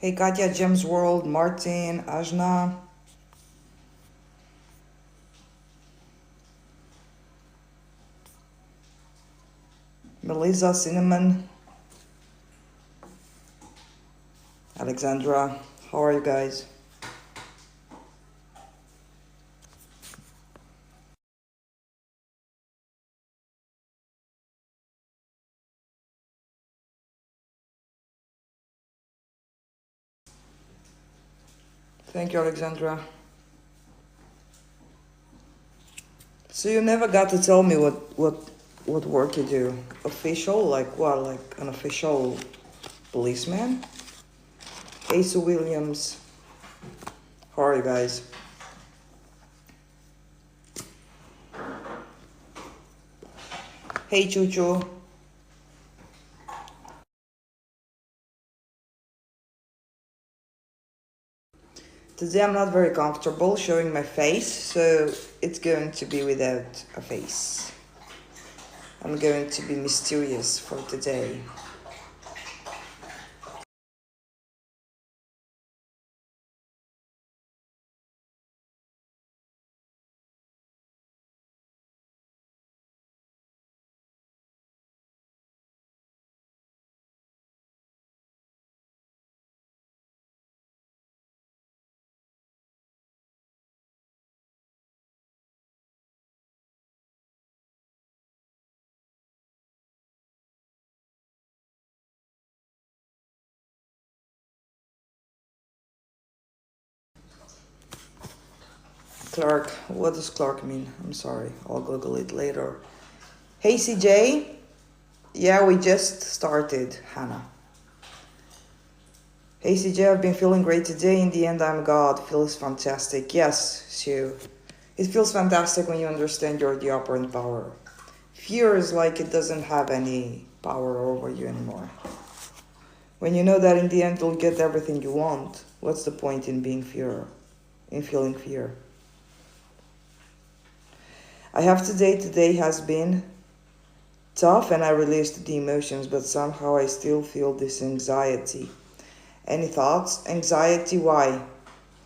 Hey Katya, James World, Martin, Ajna, Melissa, Cinnamon, Alexandra. How are you guys? Thank you, Alexandra. So you never got to tell me what work you do. Official? Like what? Like an official policeman? Asa Williams. How are you guys? Hey Choo Choo. Today I'm not very comfortable showing my face, so it's going to be without a face. I'm going to be mysterious for today. Clark, what does Clark mean? I'm sorry, I'll Google it later. Hey CJ, yeah, we just started, Hannah. Hey CJ, I've been feeling great today. In the end, I'm God. Feels fantastic. Yes, Sue. It feels fantastic when you understand you're the operant power. Fear is like it doesn't have any power over you anymore. When you know that in the end you'll get everything you want, what's the point in feeling fear? I have today has been tough and I released the emotions, but somehow I still feel this anxiety. Any thoughts? Anxiety, why?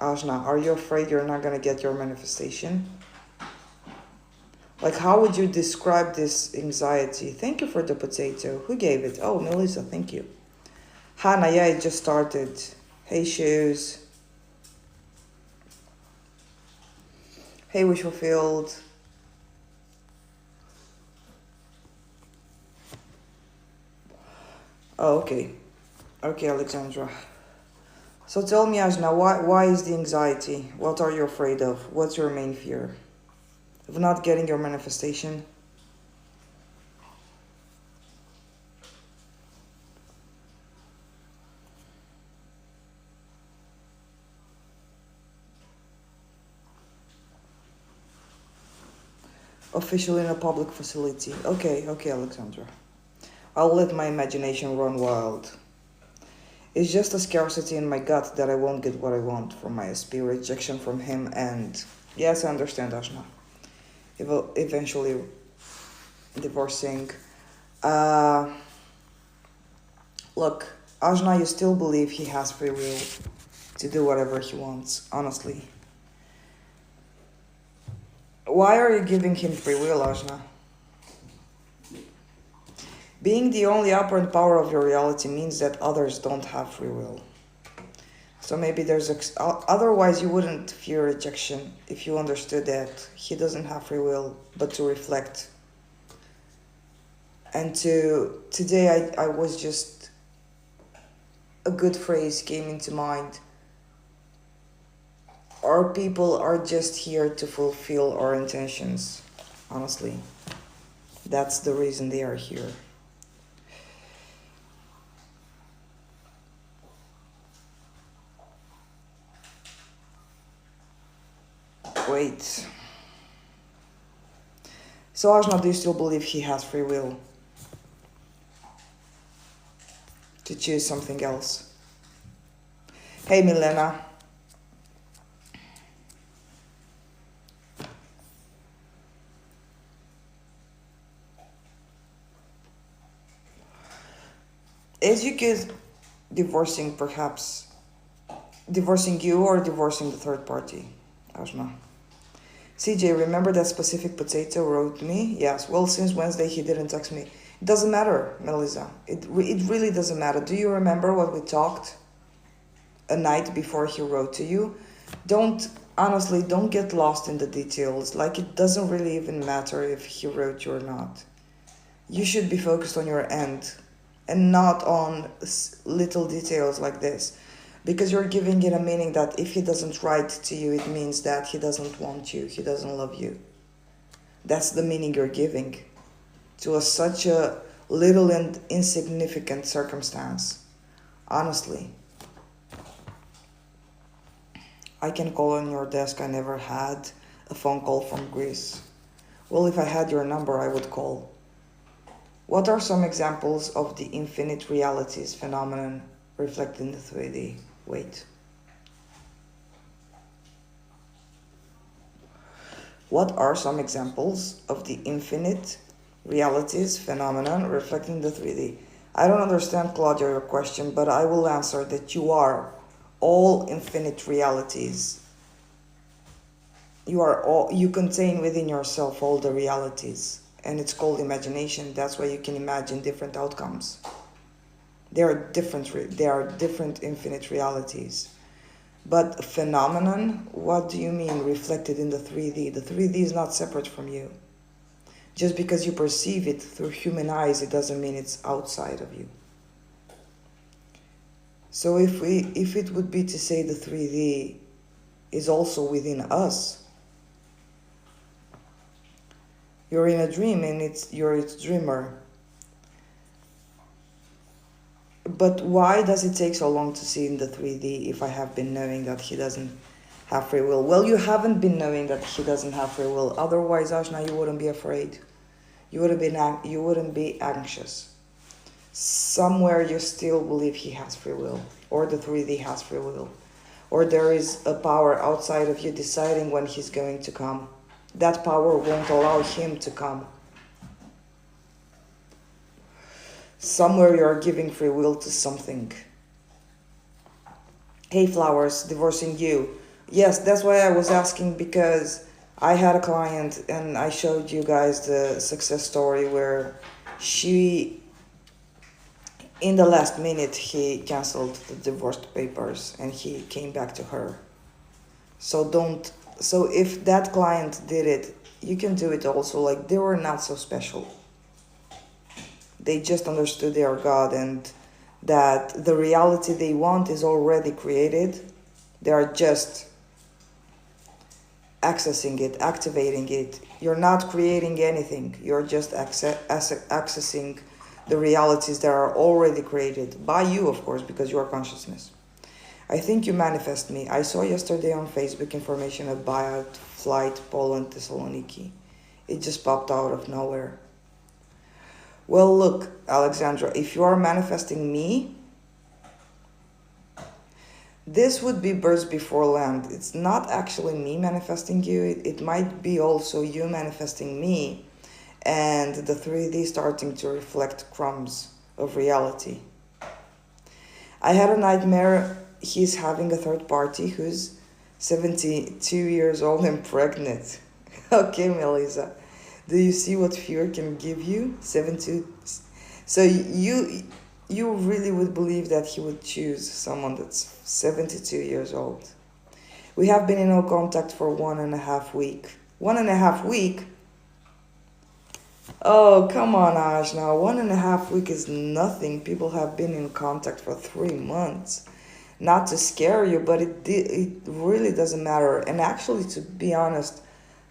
Ajna, are you afraid you're not gonna get your manifestation? Like, how would you describe this anxiety? Thank you for the potato. Who gave it? Oh, Melissa, thank you. Hannah, yeah, it just started. Hey, Shoes. Hey, Wish Fulfilled. Oh, okay. Okay, Alexandra. So tell me, Ajna, why is the anxiety? What are you afraid of? What's your main fear? Of not getting your manifestation? Officially in a public facility. Okay, Alexandra. I'll let my imagination run wild. It's just a scarcity in my gut that I won't get what I want from my SP, rejection from him, and yes, I understand, Ashna. Eventually divorcing. Uh, Look, Ajna, you still believe he has free will to do whatever he wants, honestly. Why are you giving him free will, Ajna? Being the only operant power of your reality means that others don't have free will. So maybe otherwise you wouldn't fear rejection if you understood that he doesn't have free will, but to reflect. And today I was just, a good phrase came into mind. Our people are just here to fulfill our intentions, honestly. That's the reason they are here. Wait. So Ajna, do you still believe he has free will to choose something else? Hey Milena. As you get divorcing, perhaps Divorcing you or divorcing the third party? Ashna. CJ, remember that specific potato wrote me? Yes. Well, since Wednesday he didn't text me. It doesn't matter, Melissa. It really doesn't matter. Do you remember what we talked a night before he wrote to you? Honestly, don't get lost in the details. Like, it doesn't really even matter if he wrote you or not. You should be focused on your end and not on little details like this. Because you're giving it a meaning that if he doesn't write to you, it means that he doesn't want you, he doesn't love you. That's the meaning you're giving to such a little and insignificant circumstance. Honestly. I can call on your desk. I never had a phone call from Greece. Well, if I had your number, I would call. What are some examples of the infinite realities phenomenon reflected in the 3D? Wait. What are some examples of the infinite realities phenomenon reflecting the 3D? I don't understand, Claudia, your question, but I will answer that you are all infinite realities. You contain within yourself all the realities, and it's called imagination. That's why you can imagine different outcomes. There are different infinite realities. But phenomenon, what do you mean reflected in the 3D? The 3D is not separate from you. Just because you perceive it through human eyes, it doesn't mean it's outside of you. So if it would be to say the 3D is also within us, you're in a dream and you're its dreamer. But why does it take so long to see in the 3D if I have been knowing that he doesn't have free will? Well, you haven't been knowing that he doesn't have free will. Otherwise, Ashna, you wouldn't be afraid. You wouldn't be anxious. Somewhere you still believe he has free will, or the 3D has free will, or there is a power outside of you deciding when he's going to come. That power won't allow him to come. Somewhere you are giving free will to something. Hey Flowers, divorcing you. Yes, that's why I was asking, because I had a client and I showed you guys the success story where in the last minute he canceled the divorce papers and he came back to her. So if that client did it, you can do it also. Like, they were not so special. They just understood they are God and that the reality they want is already created. They are just accessing it, activating it. You're not creating anything. You're just accessing the realities that are already created by you, of course, because you are consciousness. I think you manifest me. I saw yesterday on Facebook information about flight Poland Thessaloniki. It just popped out of nowhere. Well, look, Alexandra, if you are manifesting me, this would be birds before land. It's not actually me manifesting you. It might be also you manifesting me and the 3D starting to reflect crumbs of reality. I had a nightmare. He's having a third party who's 72 years old and pregnant. Okay, Melissa. Do you see what fear can give you? 72. So you really would believe that he would choose someone that's 72 years old. We have been in no contact for 1.5 weeks. 1.5 weeks? Oh, come on, Ash. Now, 1.5 weeks is nothing. People have been in contact for 3 months. Not to scare you, but it really doesn't matter. And actually, to be honest,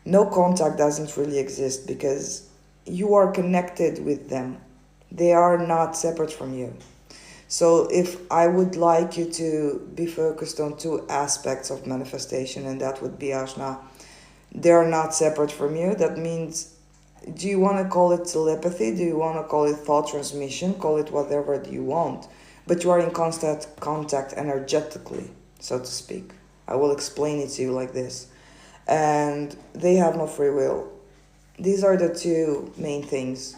no contact doesn't really exist because you are connected with them. They are not separate from you. So if I would like you to be focused on 2 aspects of manifestation, and that would be, Ashna, they are not separate from you. That means, do you want to call it telepathy? Do you want to call it thought transmission? Call it whatever you want. But you are in constant contact energetically, so to speak. I will explain it to you like this. And they have no free will. These are the 2 main things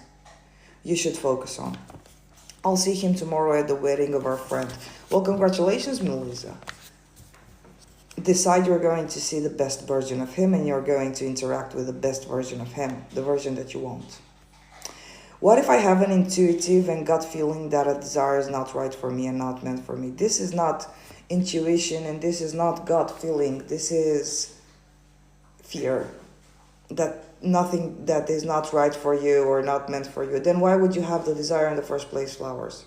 you should focus on. I'll see him tomorrow at the wedding of our friend. Well, congratulations, Melissa. decide you're going to see the best version of him and you're going to interact with the best version of him, the version that you want. What if I have an intuitive and gut feeling that a desire is not right for me and not meant for me? This is not intuition and this is not gut feeling. This is fear that nothing that is not right for you or not meant for you. Then why would you have the desire in the first place, flowers?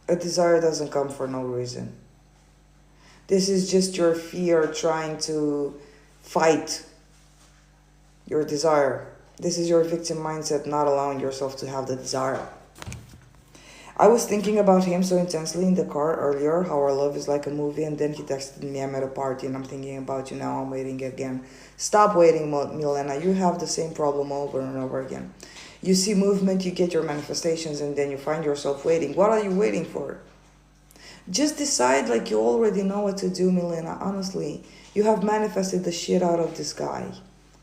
A desire doesn't come for no reason. This is just your fear trying to fight your desire. This is your victim mindset not allowing yourself to have the desire. I was thinking about him so intensely in the car earlier, how our love is like a movie, and then he texted me, I'm at a party and I'm thinking about you now, I'm waiting again. Stop waiting, Milena, you have the same problem over and over again. You see movement, you get your manifestations, and then you find yourself waiting. What are you waiting for? Just decide like you already know what to do, Milena, honestly. You have manifested the shit out of this guy.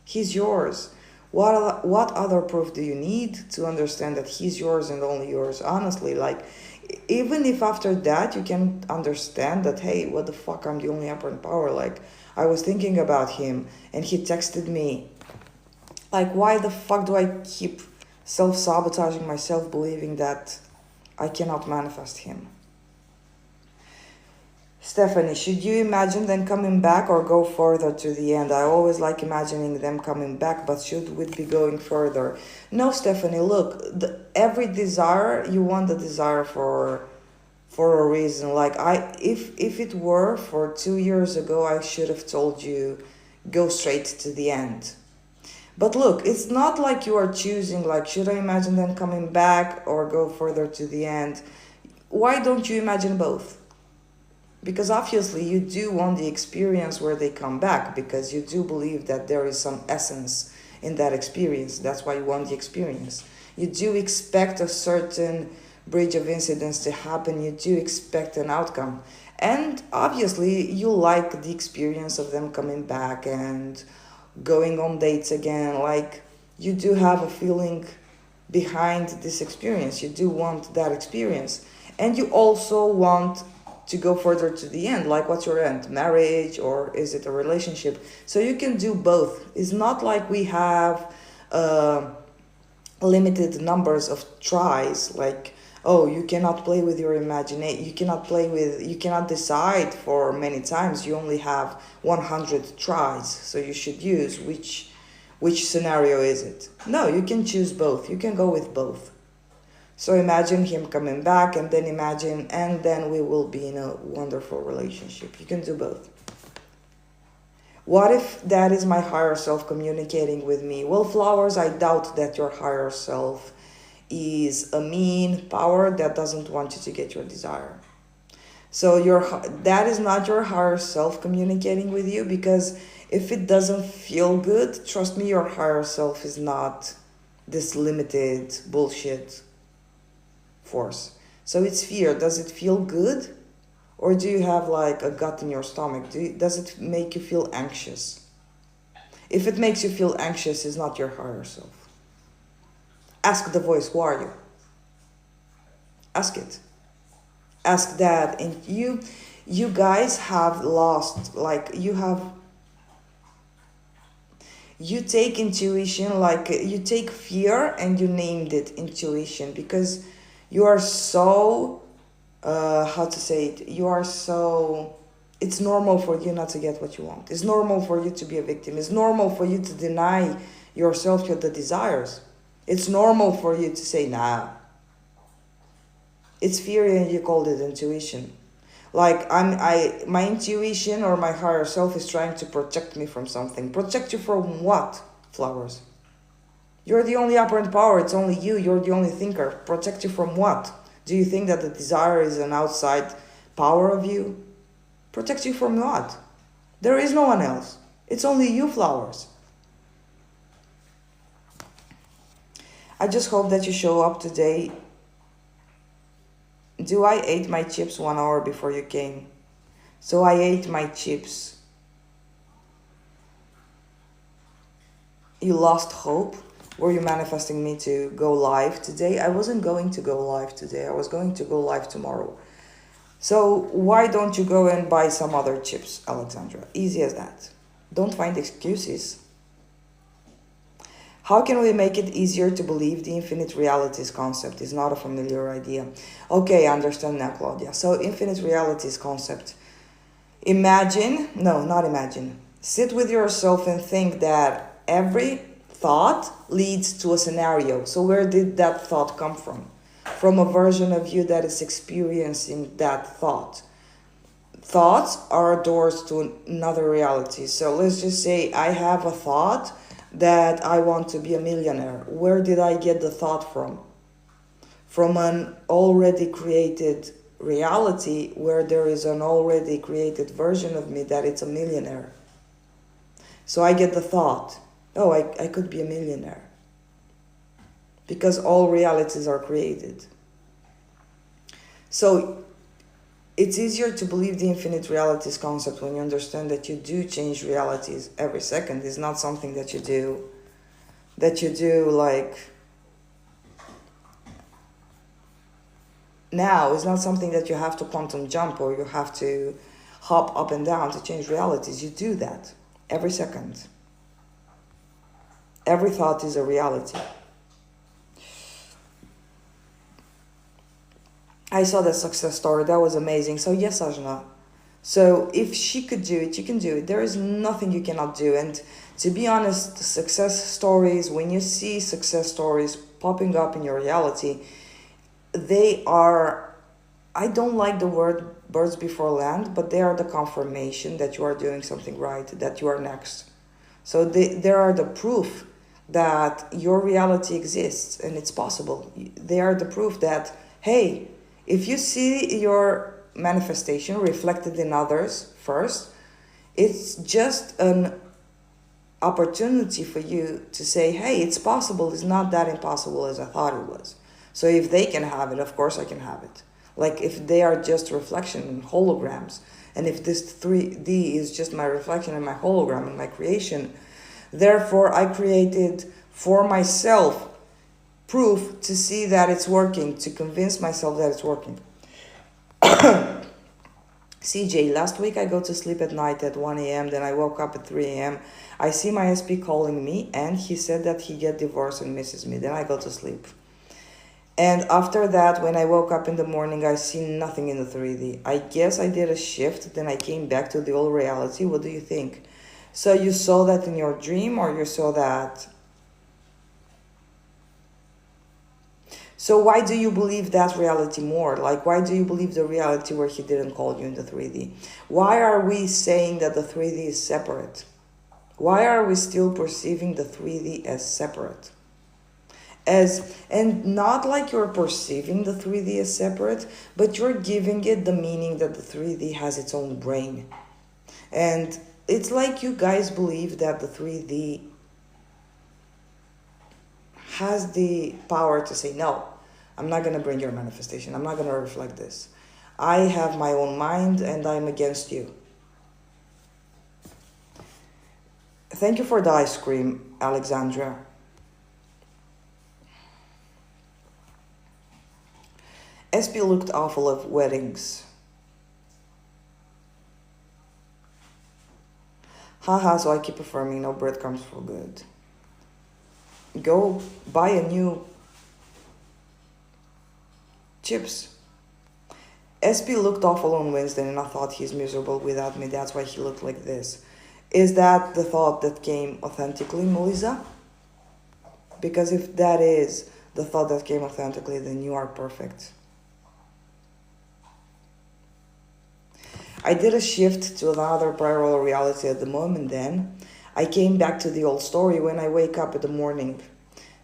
He's yours. What other proof do you need to understand that he's yours and only yours? Honestly, like, even if after that you can understand that, hey, what the fuck, I'm the only operant power. Like, I was thinking about him and he texted me. Like, why the fuck do I keep self-sabotaging myself, believing that I cannot manifest him? Stephanie, should you imagine them coming back or go further to the end? I always like imagining them coming back, but should we be going further? No, Stephanie, look, every desire, you want the desire for a reason. Like, if it were for 2 years ago, I should have told you, go straight to the end. But look, it's not like you are choosing, like, should I imagine them coming back or go further to the end? Why don't you imagine both? Because obviously you do want the experience where they come back, because you do believe that there is some essence in that experience. That's why you want the experience. You do expect a certain bridge of incidents to happen. You do expect an outcome. And obviously you like the experience of them coming back and going on dates again. Like, you do have a feeling behind this experience. You do want that experience. And you also want to go further to the end. Like, what's your end? Marriage, or is it a relationship? So you can do both. It's not like we have limited numbers of tries. Like, oh, you cannot play with your imagination. You cannot decide for many times. You only have 100 tries. So you should use which scenario is it? No, you can choose both. You can go with both. So imagine him coming back, and then we will be in a wonderful relationship. You can do both. What if that is my higher self communicating with me? Well, flowers, I doubt that your higher self is a mean power that doesn't want you to get your desire. So that is not your higher self communicating with you, because if it doesn't feel good, trust me, your higher self is not this limited bullshit force. So it's fear. Does it feel good? Or do you have like a gut in your stomach? Does it make you feel anxious? If it makes you feel anxious, it's not your higher self. Ask the voice, who are you? Ask it. Ask that. And you guys have lost, like, you take intuition, like, you take fear and you named it intuition, because you are so, it's normal for you not to get what you want. It's normal for you to be a victim. It's normal for you to deny yourself the desires. It's normal for you to say, nah. It's fear and you called it intuition. Like, my intuition or my higher self is trying to protect me from something. Protect you from what, flowers? You're the only operant power. It's only you. You're the only thinker. Protect you from what? Do you think that the desire is an outside power of you? Protect you from what? There is no one else. It's only you, flowers. I just hope that you show up today. Do I ate my chips 1 hour before you came? So I ate my chips. You lost hope? Were you manifesting me to go live today? I wasn't going to go live today. I was going to go live tomorrow. So why don't you go and buy some other chips, Alexandra? Easy as that. Don't find excuses. How can we make it easier to believe the infinite realities concept is not a familiar idea? Okay, I understand now, Claudia. So infinite realities concept. Imagine, no, not imagine. Sit with yourself and think that every thought leads to a scenario. So where did that thought come from? From a version of you that is experiencing that thought. Thoughts are doors to another reality. So let's just say I have a thought that I want to be a millionaire. Where did I get the thought from? From an already created reality where there is an already created version of me that it's a millionaire. So I get the thought, oh, I could be a millionaire. Because all realities are created. So it's easier to believe the infinite realities concept when you understand that you do change realities every second. It's not something that you do like now. It's not something that you have to quantum jump or you have to hop up and down to change realities. You do that every second. Every thought is a reality. I saw that success story. That was amazing. So yes, Ajna. So if she could do it, you can do it. There is nothing you cannot do. And to be honest, success stories, when you see success stories popping up in your reality, they are, I don't like the word birds before land, but they are the confirmation that you are doing something right, that you are next. So they are the proof that your reality exists and it's possible. They are the proof that, hey, if you see your manifestation reflected in others first, it's just an opportunity for you to say, hey, it's possible. It's not that impossible as I thought it was. So if they can have it, of course I can have it. Like if they are just reflection and holograms, and if this 3D is just my reflection and my hologram and my creation, therefore I created for myself proof to see that it's working, to convince myself that it's working. CJ, last week I go to sleep at night at 1 a.m. Then I woke up at 3 a.m. I see my SP calling me and he said that he get divorced and misses me. Then I go to sleep. And after that, when I woke up in the morning, I see nothing in the 3D. I guess I did a shift. Then I came back to the old reality. What do you think? So you saw that in your dream or you saw that? So why do you believe that reality more? Like, why do you believe the reality where he didn't call you in the 3D? Why are we saying that the 3D is separate? Why are we still perceiving the 3D as separate? And not like you're perceiving the 3D as separate, but you're giving it the meaning that the 3D has its own brain. And it's like you guys believe that the 3D has the power to say, no, I'm not going to bring your manifestation. I'm not going to reflect this. I have my own mind and I'm against you. Thank you for the ice cream, Alexandra. SP looked awful at weddings. Haha, so I keep affirming no breadcrumbs for good. Go buy a new chips. SP looked awful on Wednesday and I thought he's miserable without me. That's why he looked like this. Is that the thought that came authentically, Melissa? Because if that is the thought that came authentically, then you are perfect. I did a shift to another parallel reality at the moment then. I came back to the old story when I wake up in the morning.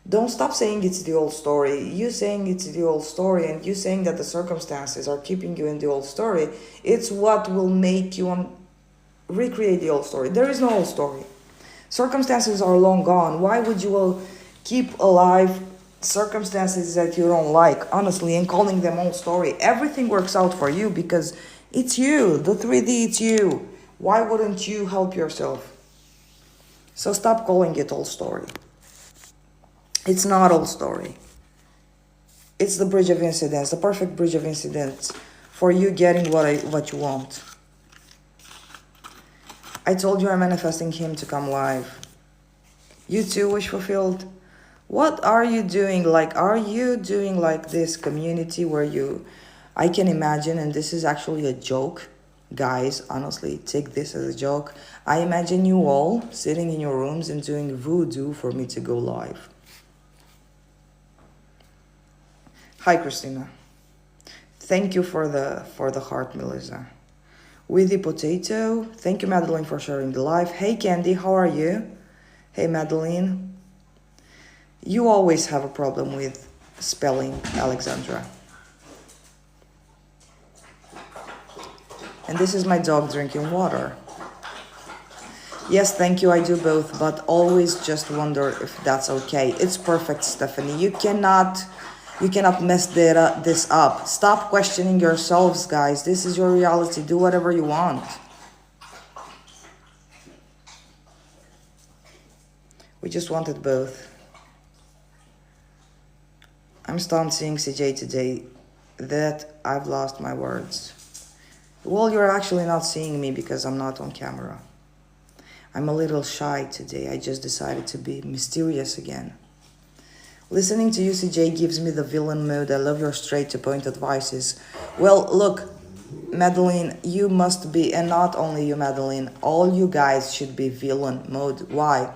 Don't stop saying it's the old story. You saying it's the old story and you saying that the circumstances are keeping you in the old story, it's what will make you recreate the old story. There is no old story. Circumstances are long gone. Why would you keep alive circumstances that you don't like, honestly, and calling them old story? Everything works out for you because it's you. The 3D, it's you. Why wouldn't you help yourself? So stop calling it old story. It's not old story. It's the bridge of incidents, the perfect bridge of incidents for you getting what you want. I told you I'm manifesting him to come live. You too, wish fulfilled. What are you doing? Like, are you doing like this community where I can imagine, and this is actually a joke, guys, honestly, take this as a joke. I imagine you all sitting in your rooms and doing voodoo for me to go live. Hi, Christina. Thank you for the heart, Melissa. With the potato, thank you, Madeline, for sharing the live. Hey, Candy, how are you? Hey, Madeline. You always have a problem with spelling Alexandra. And this is my dog drinking water. Yes, thank you, I do both, but always just wonder if that's okay. It's perfect, Stephanie. You cannot mess this up. Stop questioning yourselves, guys. This is your reality. Do whatever you want. We just wanted both. I'm stunned seeing CJ today that I've lost my words. Well, you're actually not seeing me because I'm not on camera. I'm a little shy today. I just decided to be mysterious again. Listening to you, CJ, gives me the villain mood. I love your straight-to-point advices. Well, look, Madeline, you must be, and not only you, Madeline, all you guys should be villain mode. Why?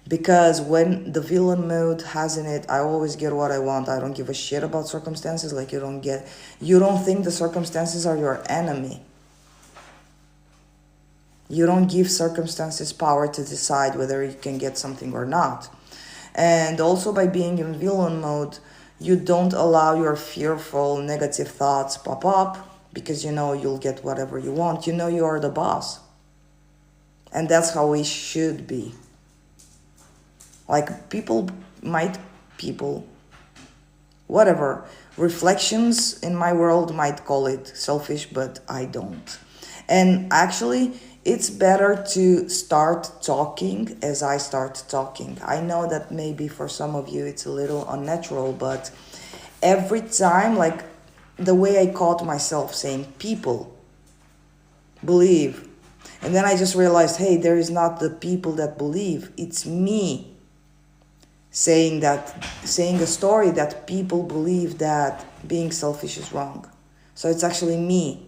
Because when the villain mode has in it, I always get what I want. I don't give a shit about circumstances. Like, you don't think the circumstances are your enemy. You don't give circumstances power to decide whether you can get something or not. And also by being in villain mode, you don't allow your fearful negative thoughts pop up because you know you'll get whatever you want. You know you are the boss. And that's how we should be. Like whatever. Reflections in my world might call it selfish, but I don't. And actually, it's better to start talking as I start talking. I know that maybe for some of you it's a little unnatural, but every time, like the way I caught myself saying people believe, and then I just realized, hey, there is not the people that believe, it's me saying a story that people believe that being selfish is wrong. So it's actually me.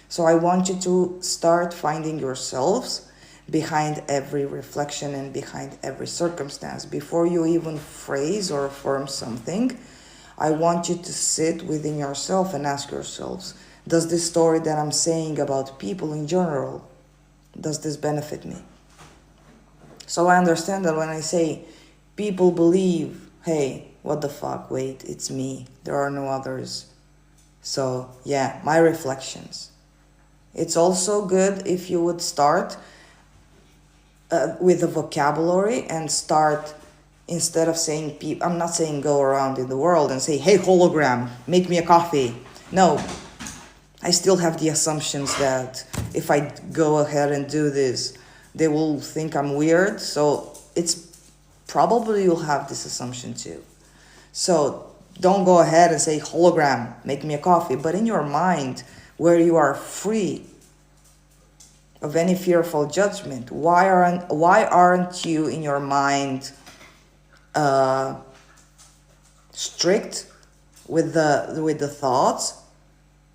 So I want you to start finding yourselves behind every reflection and behind every circumstance. Before you even phrase or affirm something, I want you to sit within yourself and ask yourselves, does this story that I'm saying about people in general, does this benefit me? So I understand that when I say people believe, hey, what the fuck, wait, it's me. There are no others. So yeah, my reflections. It's also good if you would start with a vocabulary and start, instead of saying people, I'm not saying go around in the world and say, hey, hologram, make me a coffee. No, I still have the assumptions that if I go ahead and do this, they will think I'm weird. So it's probably you'll have this assumption too. So don't go ahead and say hologram, make me a coffee. But in your mind, where you are free of any fearful judgment, why aren't you in your mind strict with the thoughts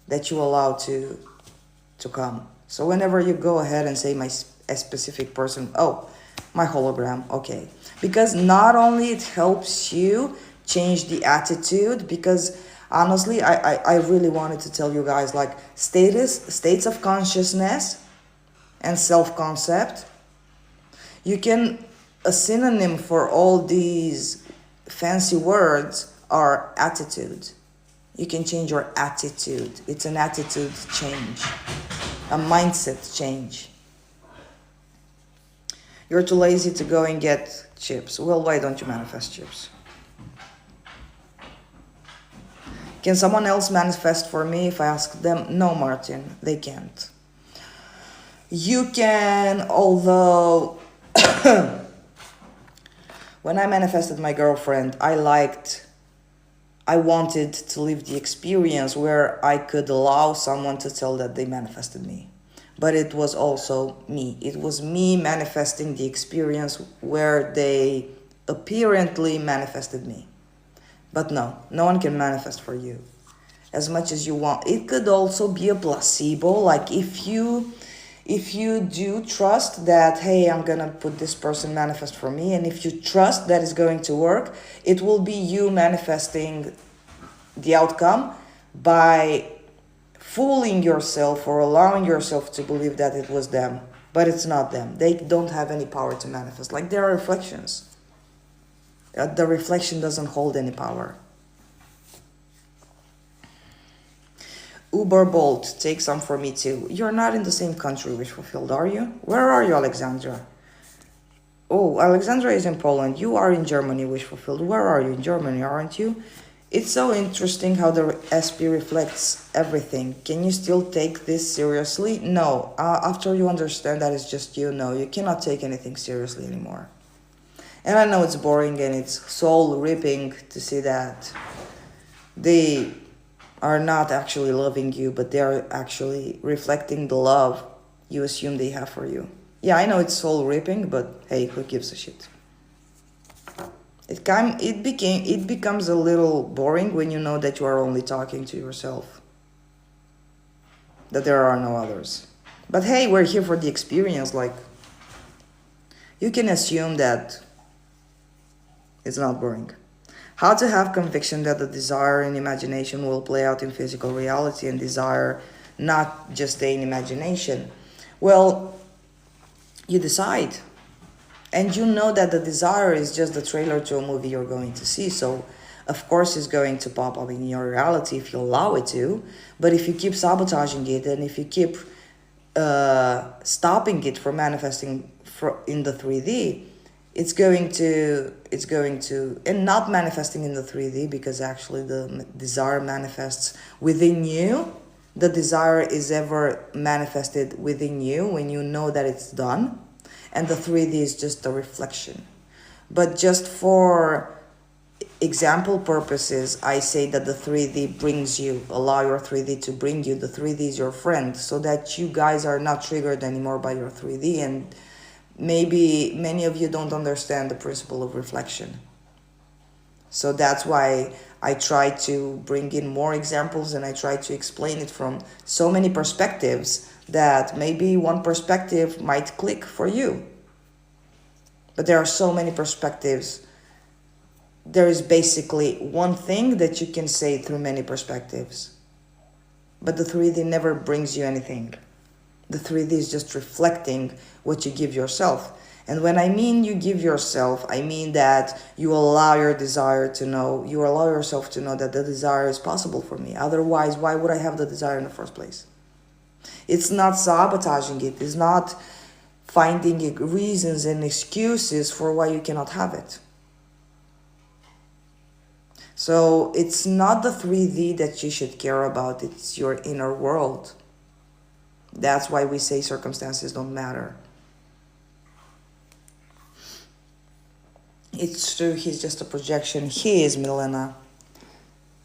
that you allow to come? So whenever you go ahead and say a specific person, oh, my hologram, okay, because not only it helps you change the attitude, because honestly, I really wanted to tell you guys, like, states of consciousness and self-concept, a synonym for all these fancy words are attitude. You can change your attitude. It's an attitude change, a mindset change. You're too lazy to go and get chips. Well, why don't you manifest chips? Can someone else manifest for me if I ask them? No, Martin, they can't. You can, although when I manifested my girlfriend, I liked I wanted to live the experience where I could allow someone to tell that they manifested me. But it was also me. It was me manifesting the experience where they apparently manifested me. But no, no one can manifest for you as much as you want. It could also be a placebo. Like if you do trust that, hey, I'm gonna put this person manifest for me, and if you trust that it's going to work, it will be you manifesting the outcome by fooling yourself or allowing yourself to believe that it was them. But it's not them. They don't have any power to manifest. Like there are reflections. The reflection doesn't hold any power. Uber Bolt, take some for me too. You're not in the same country, Wish Fulfilled, are you? Where are you, Alexandra? Oh, Alexandra is in Poland. You are in Germany, Wish Fulfilled. Where are you? In Germany, aren't you? It's so interesting how the SP reflects everything. Can you still take this seriously? No. After you understand that it's just you, no. You cannot take anything seriously anymore. And I know it's boring and it's soul-ripping to see that they are not actually loving you, but they are actually reflecting the love you assume they have for you. Yeah, I know it's soul-ripping, but hey, who gives a shit? It becomes a little boring when you know that you are only talking to yourself, that there are no others. But hey, we're here for the experience. Like, you can assume that it's not boring. How to have conviction that the desire and imagination will play out in physical reality, and desire not just stay in imagination. Well, you decide. And you know that the desire is just the trailer to a movie you're going to see. So, of course, it's going to pop up in your reality if you allow it to. But if you keep sabotaging it, and if you keep stopping it from manifesting in the 3D, it's going to, and not manifesting in the 3D, because actually the desire manifests within you. The desire is ever manifested within you when you know that it's done. And the 3D is just a reflection. But just for example purposes, I say that the 3D brings you, allow your 3D to bring you. The 3D is your friend, so that you guys are not triggered anymore by your 3D. And maybe many of you don't understand the principle of reflection. So that's why I try to bring in more examples, and I try to explain it from so many perspectives that maybe one perspective might click for you. But there are so many perspectives. There is basically one thing that you can say through many perspectives. But the 3D never brings you anything. The 3D is just reflecting what you give yourself. And when I mean you give yourself, I mean that you allow your desire to know, you allow yourself to know that the desire is possible for me. Otherwise, why would I have the desire in the first place? It's not sabotaging it. It's not finding reasons and excuses for why you cannot have it. So it's not the 3D that you should care about. It's your inner world. That's why we say circumstances don't matter. It's true, he's just a projection. He is, Milena.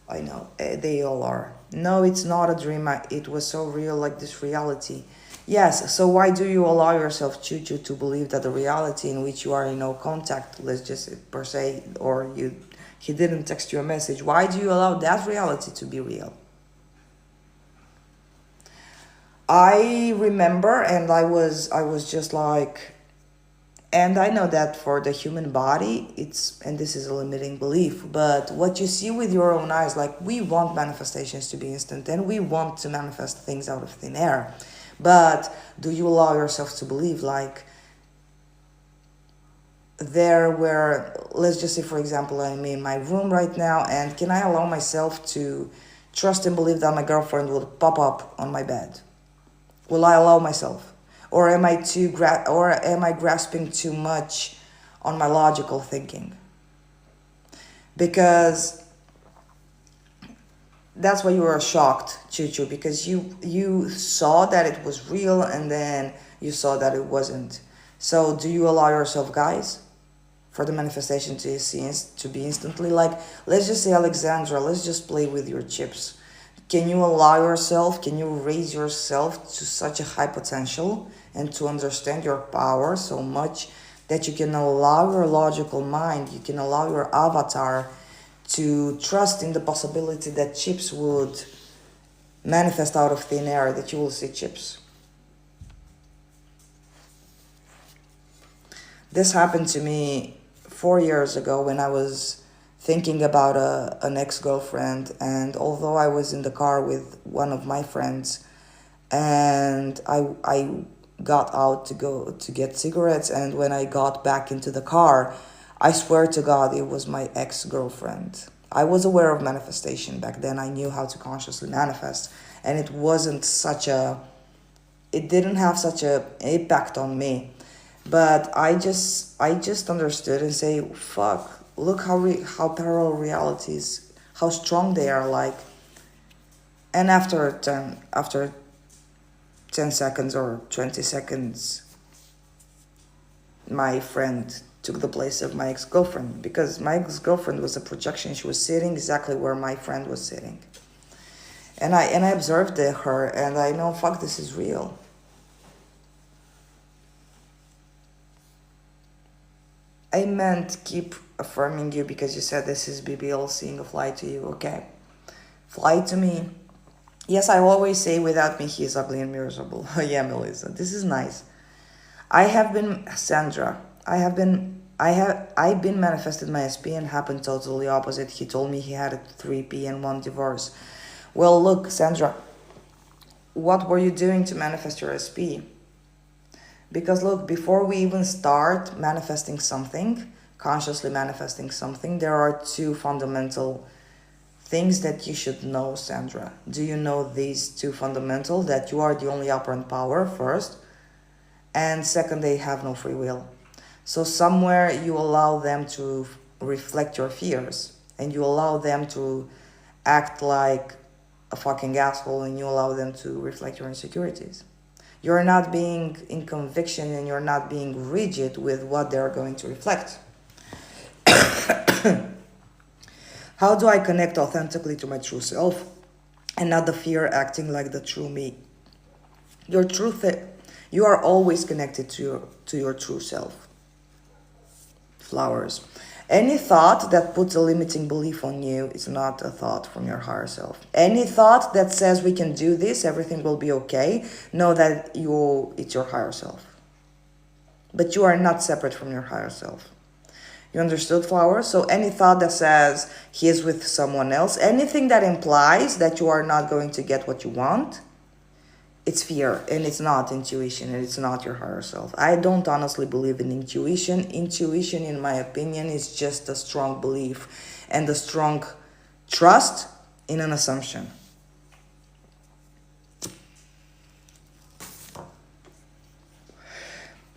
I know, they all are. No, it's not a dream. It was so real, like this reality. Yes, so why do you allow yourself, Choo-choo, to believe that the reality in which you are in no contact, let's just per se, or he didn't text you a message, why do you allow that reality to be real? I remember, and I was just like, and I know that for the human body, and this is a limiting belief, but what you see with your own eyes, like we want manifestations to be instant, and we want to manifest things out of thin air. But do you allow yourself to believe, like, there where, let's just say, for example, I'm in my room right now, and can I allow myself to trust and believe that my girlfriend will pop up on my bed? Will I allow myself? Or am I grasping too much on my logical thinking? Because that's why you were shocked, Choo-choo, because you saw that it was real, and then you saw that it wasn't. So do you allow yourself, guys? for the manifestation to be instantly. Like, let's just say, Alexandra, let's just play with your chips. Can you allow yourself, can you raise yourself to such a high potential and to understand your power so much that you can allow your logical mind, you can allow your avatar to trust in the possibility that chips would manifest out of thin air, that you will see chips? This happened to me 4 years ago when I was thinking about an ex-girlfriend, and although I was in the car with one of my friends and I got out to go to get cigarettes, and when I got back into the car, I swear to God, it was my ex-girlfriend. I was aware of manifestation back then. I knew how to consciously manifest, and it didn't have such a impact on me. But I just understood and say, fuck, look how parallel realities, how strong they are, like. And after 10 seconds or 20 seconds, my friend took the place of my ex-girlfriend, because my ex-girlfriend was a projection. She was sitting exactly where my friend was sitting. And I observed her, and I know, fuck, this is real. I meant keep affirming you because you said this is BBL seeing a fly to you. Okay. Fly to me. Yes, I always say without me he is ugly and miserable. Yeah, Melissa. This is nice. Sandra, I've been manifested my SP and happened totally opposite. He told me he had a 3P and 1 divorce. Well, look, Sandra, what were you doing to manifest your SP? Because look, before we even start manifesting something, consciously manifesting something, there are two fundamental things that you should know, Sandra. Do you know these two fundamental? That you are the only operant power, first. And second, they have no free will. So somewhere you allow them to reflect your fears. And you allow them to act like a fucking asshole. And you allow them to reflect your insecurities. You're not being in conviction and you're not being rigid with what they're going to reflect. How do I connect authentically to my true self and not the fear acting like the true me? You are always connected to your true self. Flowers. Any thought that puts a limiting belief on you is not a thought from your higher self. Any thought that says we can do this, everything will be okay, know that it's your higher self. But you are not separate from your higher self. You understood, Flower? So any thought that says he is with someone else, anything that implies that you are not going to get what you want, it's fear, and it's not intuition, and it's not your higher self. I don't honestly believe in intuition. Intuition, in my opinion, is just a strong belief and a strong trust in an assumption.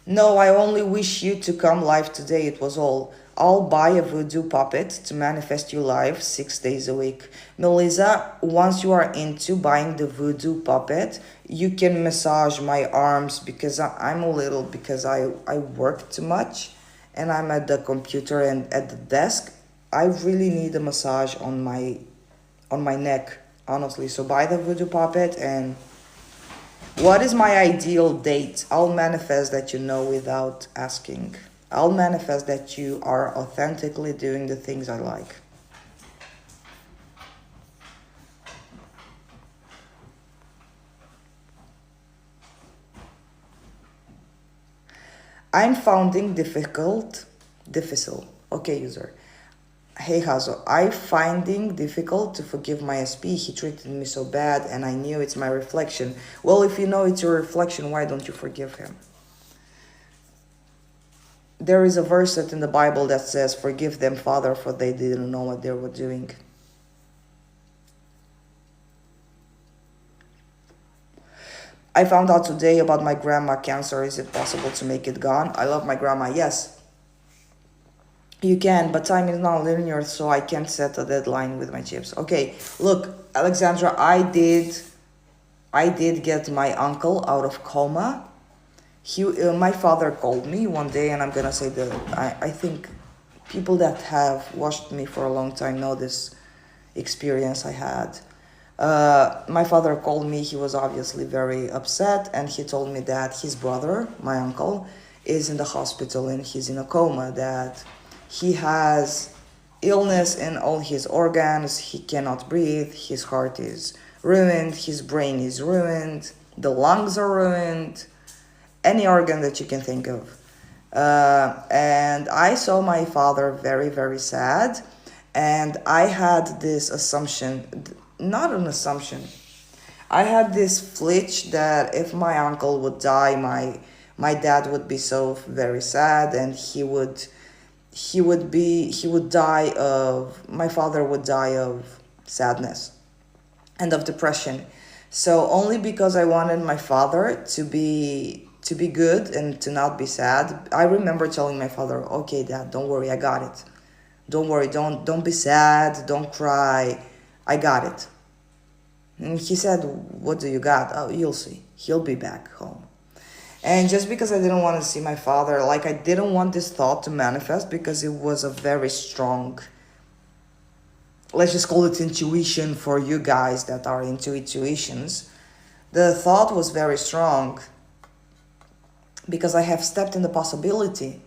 No, I only wish you to come live today, it was all. I'll buy a voodoo puppet to manifest you live 6 days a week. Melissa, once you are into buying the voodoo puppet, you can massage my arms because I work too much and I'm at the computer and at the desk. I really need a massage on my neck, honestly. So buy the voodoo puppet. And what is my ideal date? I'll manifest that you know without asking. I'll manifest that you are authentically doing the things I like. I'm finding difficult. Okay, user. Hey Hazo, I'm finding difficult to forgive my SP. He treated me so bad and I knew it's my reflection. Well, if you know it's your reflection, why don't you forgive him? There is a verse in the Bible that says, forgive them, Father, for they didn't know what they were doing. I found out today about my grandma cancer. Is it possible to make it gone? I love my grandma. Yes, you can, but time is not linear, so I can't set a deadline with my chips. Okay, look, Alexandra, I did get my uncle out of coma. My father called me one day, and I'm gonna say that I think People that have watched me for a long time know this experience I had. My father called me. He was obviously very upset, and he told me that his brother, my uncle, is in the hospital and he's in a coma, that he has illness in all his organs, he cannot breathe, his heart is ruined, his brain is ruined, the lungs are ruined, any organ that you can think of. And I saw my father very, very sad, and I had this assumption, not an assumption, I had this flitch that if my uncle would die, my dad would be so very sad, and my father would die of sadness and of depression. So only because I wanted my father to be good and to not be sad, I remember telling my father, okay, Dad, don't worry, I got it. Don't worry, don't be sad, don't cry, I got it. And he said, what do you got? Oh, you'll see, he'll be back home. And just because I didn't want to see my father, like I didn't want this thought to manifest, because it was a very strong, let's just call it intuition for you guys that are into intuitions. The thought was very strong because I have stepped in that possibility,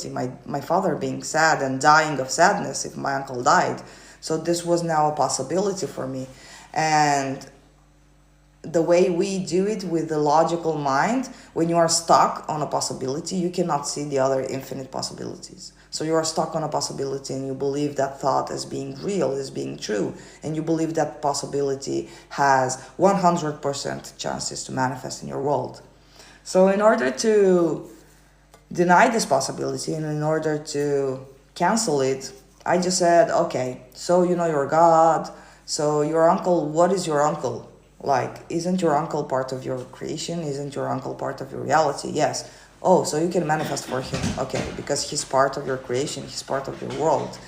my father being sad and dying of sadness if my uncle died. So this was now a possibility for me. And the way we do it with the logical mind, when you are stuck on a possibility, you cannot see the other infinite possibilities. So you are stuck on a possibility and you believe that thought as being real, as being true, and you believe that possibility has 100% chances to manifest in your world. So in order to deny this possibility and in order to cancel it, I just said, okay, so you know you're God, so your uncle, what is your uncle? Like, isn't your uncle part of your creation? Isn't your uncle part of your reality? Yes. Oh, so you can manifest for him. Okay, because he's part of your creation. He's part of your world.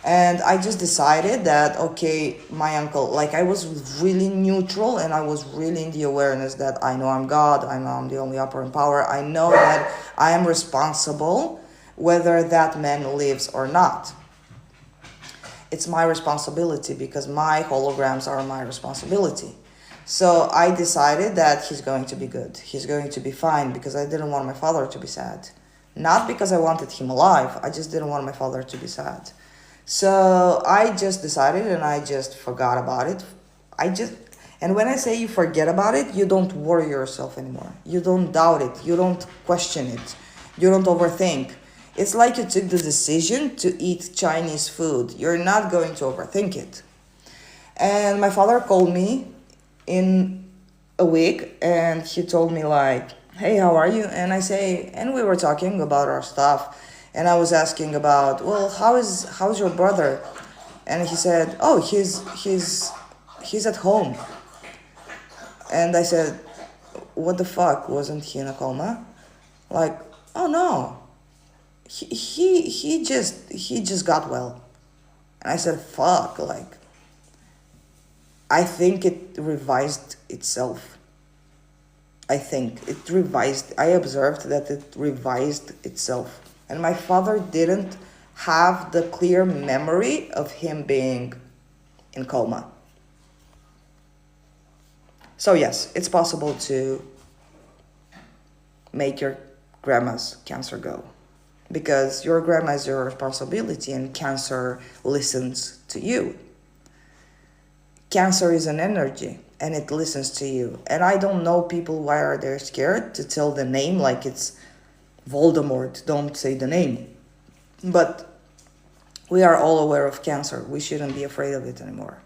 And I just decided that, okay, my uncle, like I was really neutral and I was really in the awareness that I know I'm God. I know I'm the only operant power. I know that I am responsible whether that man lives or not. It's my responsibility because my holograms are my responsibility. So I decided that he's going to be good. He's going to be fine because I didn't want my father to be sad. Not because I wanted him alive. I just didn't want my father to be sad. So I just decided and I just forgot about it. And when I say you forget about it, you don't worry yourself anymore. You don't doubt it. You don't question it. You don't overthink. It's like you took the decision to eat Chinese food. You're not going to overthink it. And my father called me in a week and he told me like, hey, how are you? And and we were talking about our stuff. And I was asking about, well, how's your brother? And he said, oh, he's at home. And I said, what the fuck? Wasn't he in a coma? Like, oh no. He just got well. And I said, fuck, like, I think it revised itself. I observed that it revised itself. And my father didn't have the clear memory of him being in coma. So yes, it's possible to make your grandma's cancer go. Because your grandma is your responsibility and cancer listens to you. Cancer is an energy and it listens to you. And I don't know people why are they scared to tell the name like it's Voldemort. Don't say the name. But we are all aware of cancer. We shouldn't be afraid of it anymore.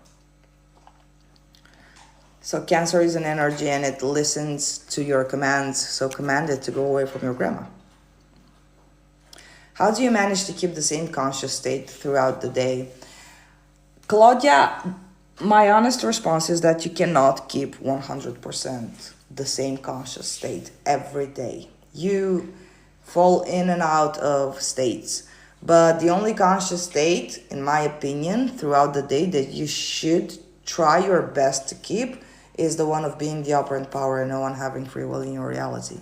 So cancer is an energy and it listens to your commands. So command it to go away from your grandma. How do you manage to keep the same conscious state throughout the day? Claudia, my honest response is that you cannot keep 100% the same conscious state every day. You fall in and out of states. But the only conscious state, in my opinion, throughout the day that you should try your best to keep is the one of being the operant power and no one having free will in your reality.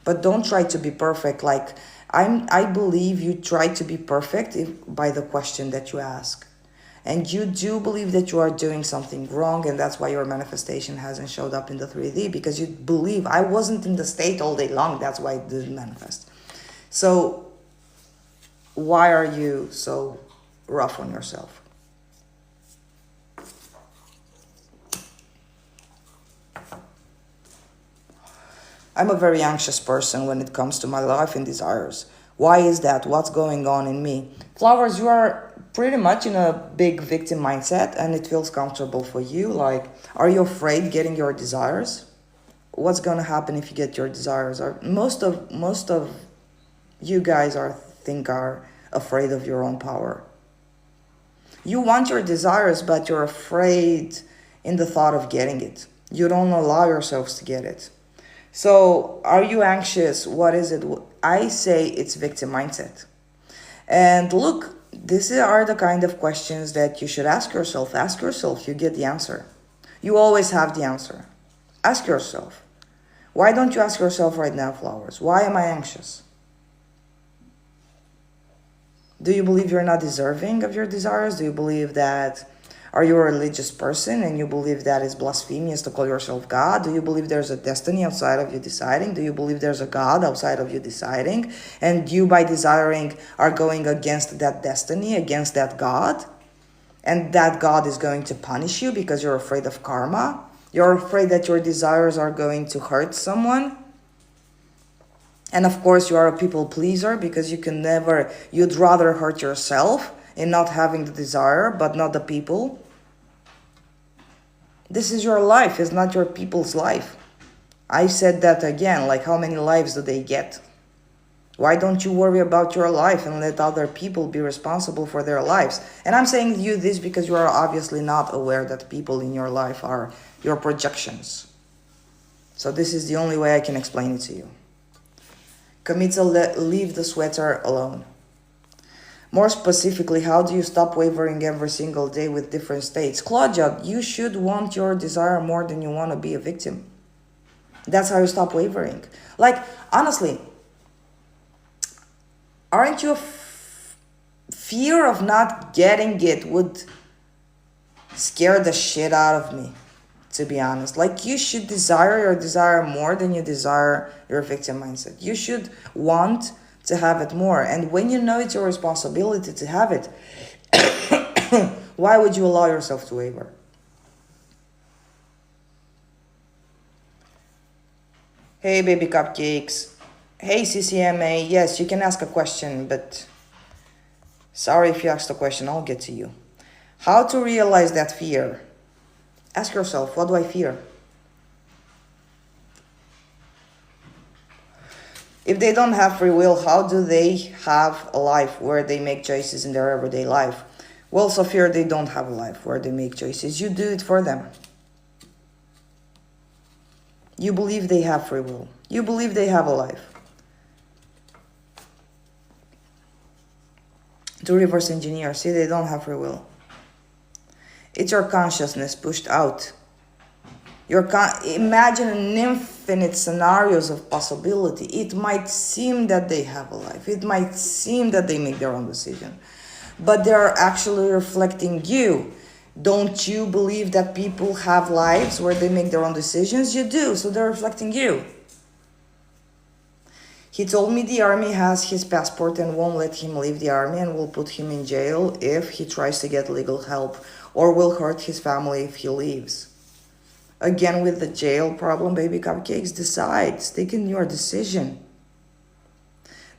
But don't try to be perfect. Like, I believe you try to be perfect by the question that you ask. And you do believe that you are doing something wrong, and that's why your manifestation hasn't showed up in the 3D, because you believe I wasn't in the state all day long, that's why it didn't manifest. So why are you so rough on yourself? I'm a very anxious person when it comes to my life and desires. Why is that? What's going on in me? Flowers, you are pretty much in a big victim mindset and it feels comfortable for you. Like, are you afraid getting your desires? What's going to happen if you get your desires? Most of you guys are afraid of your own power. You want your desires, but you're afraid in the thought of getting it. You don't allow yourselves to get it. So, are you anxious? What is it? I say it's victim mindset. And look, these are the kind of questions that you should ask yourself. Ask yourself, you get the answer. You always have the answer. Ask yourself. Why don't you ask yourself right now, flowers? Why am I anxious? Do you believe you're not deserving of your desires? Do you believe that... Are you a religious person and you believe that it's blasphemous to call yourself God? Do you believe there's a destiny outside of you deciding? Do you believe there's a God outside of you deciding? And you, by desiring, are going against that destiny, against that God? And that God is going to punish you because you're afraid of karma? You're afraid that your desires are going to hurt someone? And of course, you are a people pleaser because you'd rather hurt yourself in not having the desire, but not the people. This is your life, it's not your people's life. I said that again, like how many lives do they get? Why don't you worry about your life and let other people be responsible for their lives? And I'm saying to you this because you are obviously not aware that people in your life are your projections. So this is the only way I can explain it to you. Kamita, leave the sweater alone. More specifically, how do you stop wavering every single day with different states? Claudia, you should want your desire more than you want to be a victim. That's how you stop wavering. Like, honestly, aren't you fear of not getting it would scare the shit out of me, to be honest. Like, you should desire your desire more than you desire your victim mindset. You should want to have it more. And when you know it's your responsibility to have it, why would you allow yourself to waver? Hey, baby cupcakes. Hey, CCMA. Yes, you can ask a question, but sorry if you asked a question, I'll get to you. How to realize that fear? Ask yourself, what do I fear? If they don't have free will, how do they have a life where they make choices in their everyday life? Well, Sophia, they don't have a life where they make choices. You do it for them. You believe they have free will. You believe they have a life. To reverse engineer, see, they don't have free will. It's your consciousness pushed out. Imagine an infinite scenarios of possibility. It might seem that they have a life. It might seem that they make their own decision. But they are actually reflecting you. Don't you believe that people have lives where they make their own decisions? You do, so they're reflecting you. He told me the army has his passport and won't let him leave the army and will put him in jail if he tries to get legal help, or will hurt his family if he leaves. Again, with the jail problem, baby cupcakes, decide. Stick in your decision.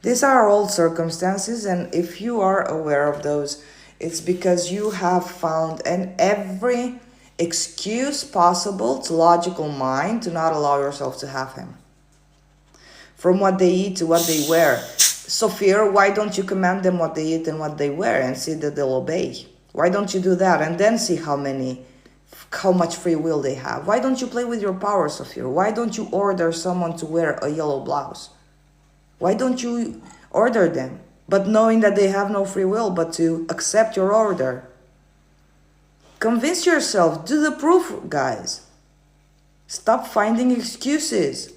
These are all circumstances, and if you are aware of those, it's because you have found every excuse possible to logical mind to not allow yourself to have him. From what they eat to what they wear. Sophia, why don't you command them what they eat and what they wear and see that they'll obey? Why don't you do that and then see how much free will they have? Why don't you play with your power, Sophia? Why don't you order someone to wear a yellow blouse? Why don't you order them, but knowing that they have no free will, but to accept your order? Convince yourself. Do the proof, guys. Stop finding excuses.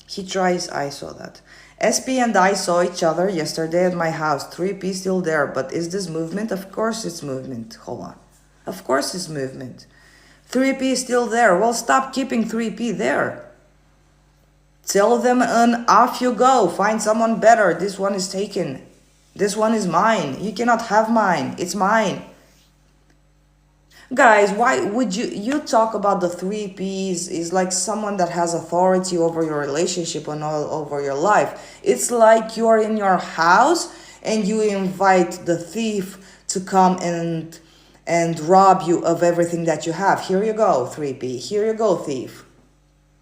He tries, I saw that. SP and I saw each other yesterday at my house. 3P still there, but is this movement? Of course it's movement. Hold on. Of course it's movement. 3P is still there. Well, stop keeping 3P there. Tell them and off you go. Find someone better. This one is taken. This one is mine. You cannot have mine. It's mine. Guys, why would you talk about the 3Ps is like someone that has authority over your relationship and all over your life. It's like you're in your house and you invite the thief to come and rob you of everything that you have. Here you go, 3P. Here you go, thief.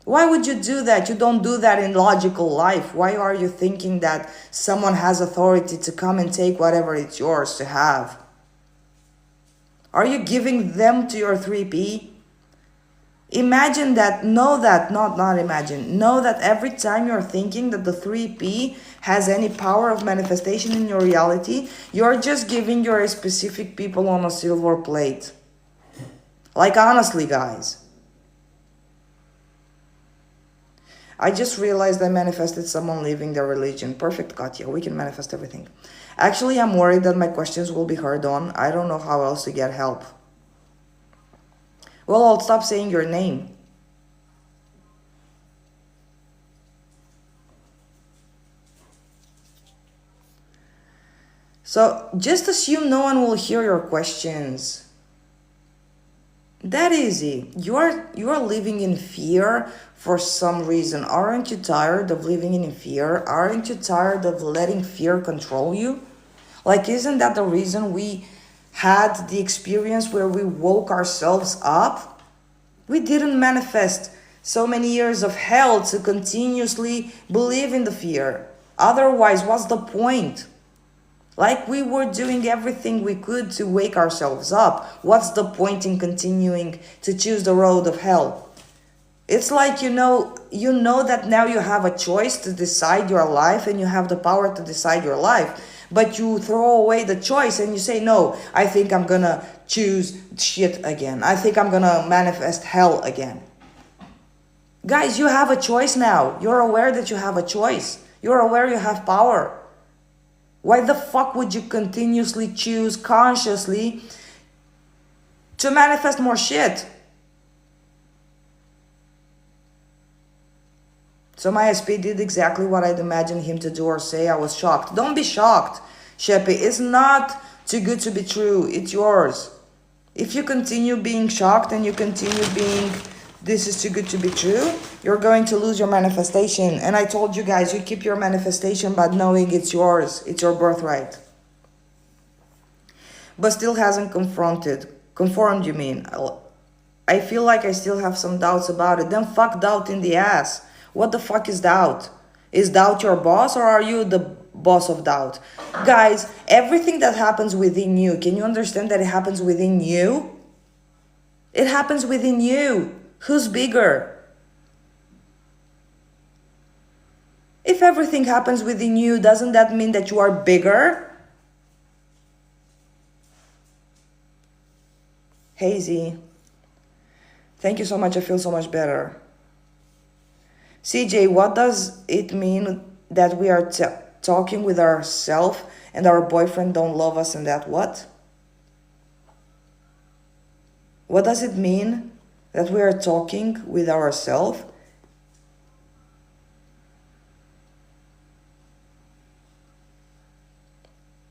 Why would you do that? You don't do that in logical life. Why are you thinking that someone has authority to come and take whatever it's yours to have? Are you giving them to your 3P? Imagine that, know that, not imagine. Know that every time you're thinking that the 3P has any power of manifestation in your reality, you're just giving your specific people on a silver plate. Like honestly, guys. I just realized I manifested someone leaving their religion. Perfect, Katya. We can manifest everything. Actually, I'm worried that my questions will be heard on. I don't know how else to get help. Well, I'll stop saying your name. So just assume no one will hear your questions. That easy. You are living in fear for some reason. Aren't you tired of living in fear? Aren't you tired of letting fear control you? Like, isn't that the reason we had the experience where we woke ourselves up? We didn't manifest so many years of hell to continuously believe in the fear. Otherwise, what's the point? Like, we were doing everything we could to wake ourselves up. What's the point in continuing to choose the road of hell? It's like, you know that now you have a choice to decide your life and you have the power to decide your life. But you throw away the choice and you say, no, I think I'm gonna choose shit again. I think I'm gonna manifest hell again. Guys, you have a choice now. You're aware that you have a choice. You're aware you have power. Why the fuck would you continuously choose consciously to manifest more shit? So my SP did exactly what I'd imagined him to do or say. I was shocked. Don't be shocked, Sheppy. It's not too good to be true. It's yours. If you continue being shocked and you continue being, this is too good to be true, you're going to lose your manifestation. And I told you guys, you keep your manifestation by knowing it's yours. It's your birthright. But still hasn't conformed, you mean? I feel like I still have some doubts about it. Then fuck doubt in the ass. What the fuck is doubt? Is doubt your boss or are you the boss of doubt? Guys, everything that happens within you, can you understand that it happens within you? It happens within you. Who's bigger? If everything happens within you, doesn't that mean that you are bigger? Hazy. Thank you so much. I feel so much better. CJ, what does it mean that we are talking with ourselves and our boyfriend don't love us and that what? What does it mean that we are talking with ourselves?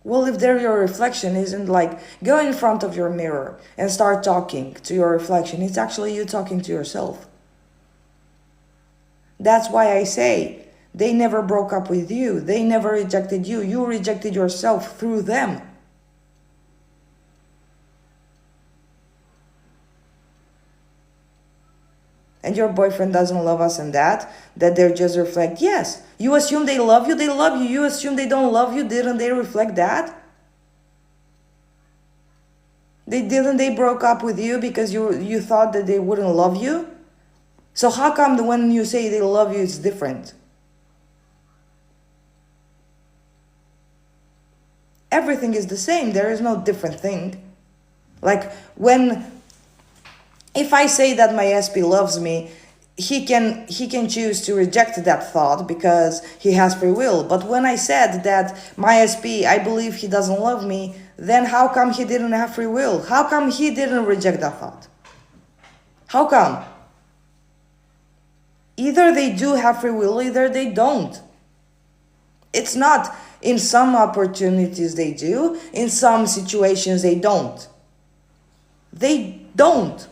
Well, if they're your reflection, isn't like go in front of your mirror and start talking to your reflection. It's actually you talking to yourself. That's why I say they never broke up with you. They never rejected you. You rejected yourself through them. And your boyfriend doesn't love us and that they just reflect. Yes, you assume they love you, You assume they don't love you, didn't they reflect that? They broke up with you because you thought that they wouldn't love you? So how come when you say they love you, it's different? Everything is the same. There is no different thing. Like if I say that my SP loves me, he can choose to reject that thought because he has free will. But when I said that my SP, I believe he doesn't love me, then how come he didn't have free will? How come he didn't reject that thought? How come? Either they do have free will, either they don't. It's not in some opportunities they do, in some situations they don't. They don't.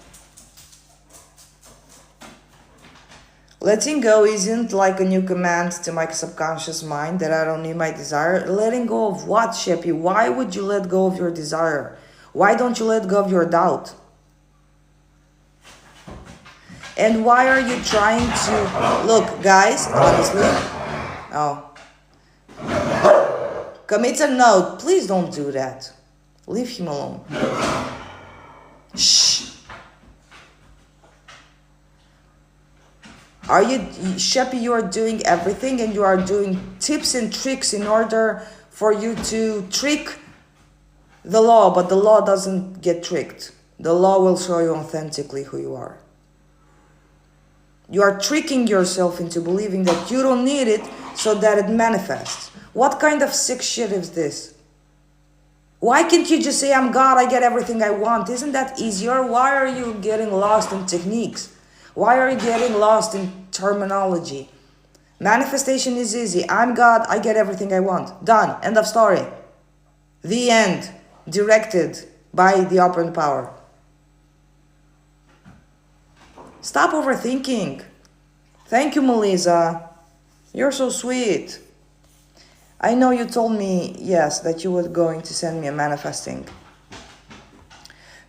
Letting go isn't like a new command to my subconscious mind that I don't need my desire. Letting go of what, Sheppy? Why would you let go of your desire? Why don't you let go of your doubt? And why are you trying to... Look, guys, honestly... Oh. Commit a note. Please don't do that. Leave him alone. Shh. Are you, Sheppy, you are doing everything and you are doing tips and tricks in order for you to trick the law, but the law doesn't get tricked. The law will show you authentically who you are. You are tricking yourself into believing that you don't need it so that it manifests. What kind of sick shit is this? Why can't you just say, I'm God, I get everything I want? Isn't that easier? Why are you getting lost in techniques? Why are you getting lost in terminology? Manifestation is easy. I'm God, I get everything I want. Done. End of story. The end. Directed by the operant power. Stop overthinking. Thank you, Melissa. You're so sweet. I know you told me, yes, that you were going to send me a manifesting.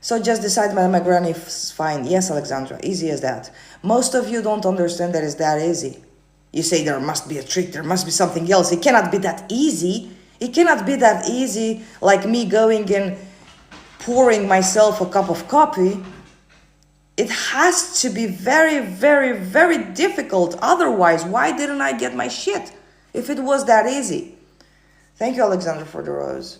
So just decide my granny is fine. Yes, Alexandra, easy as that. Most of you don't understand that it's that easy. You say there must be a trick, there must be something else. It cannot be that easy. It cannot be that easy like me going and pouring myself a cup of coffee. It has to be very, very, very difficult. Otherwise, why didn't I get my shit if it was that easy? Thank you, Alexandra, for the rose.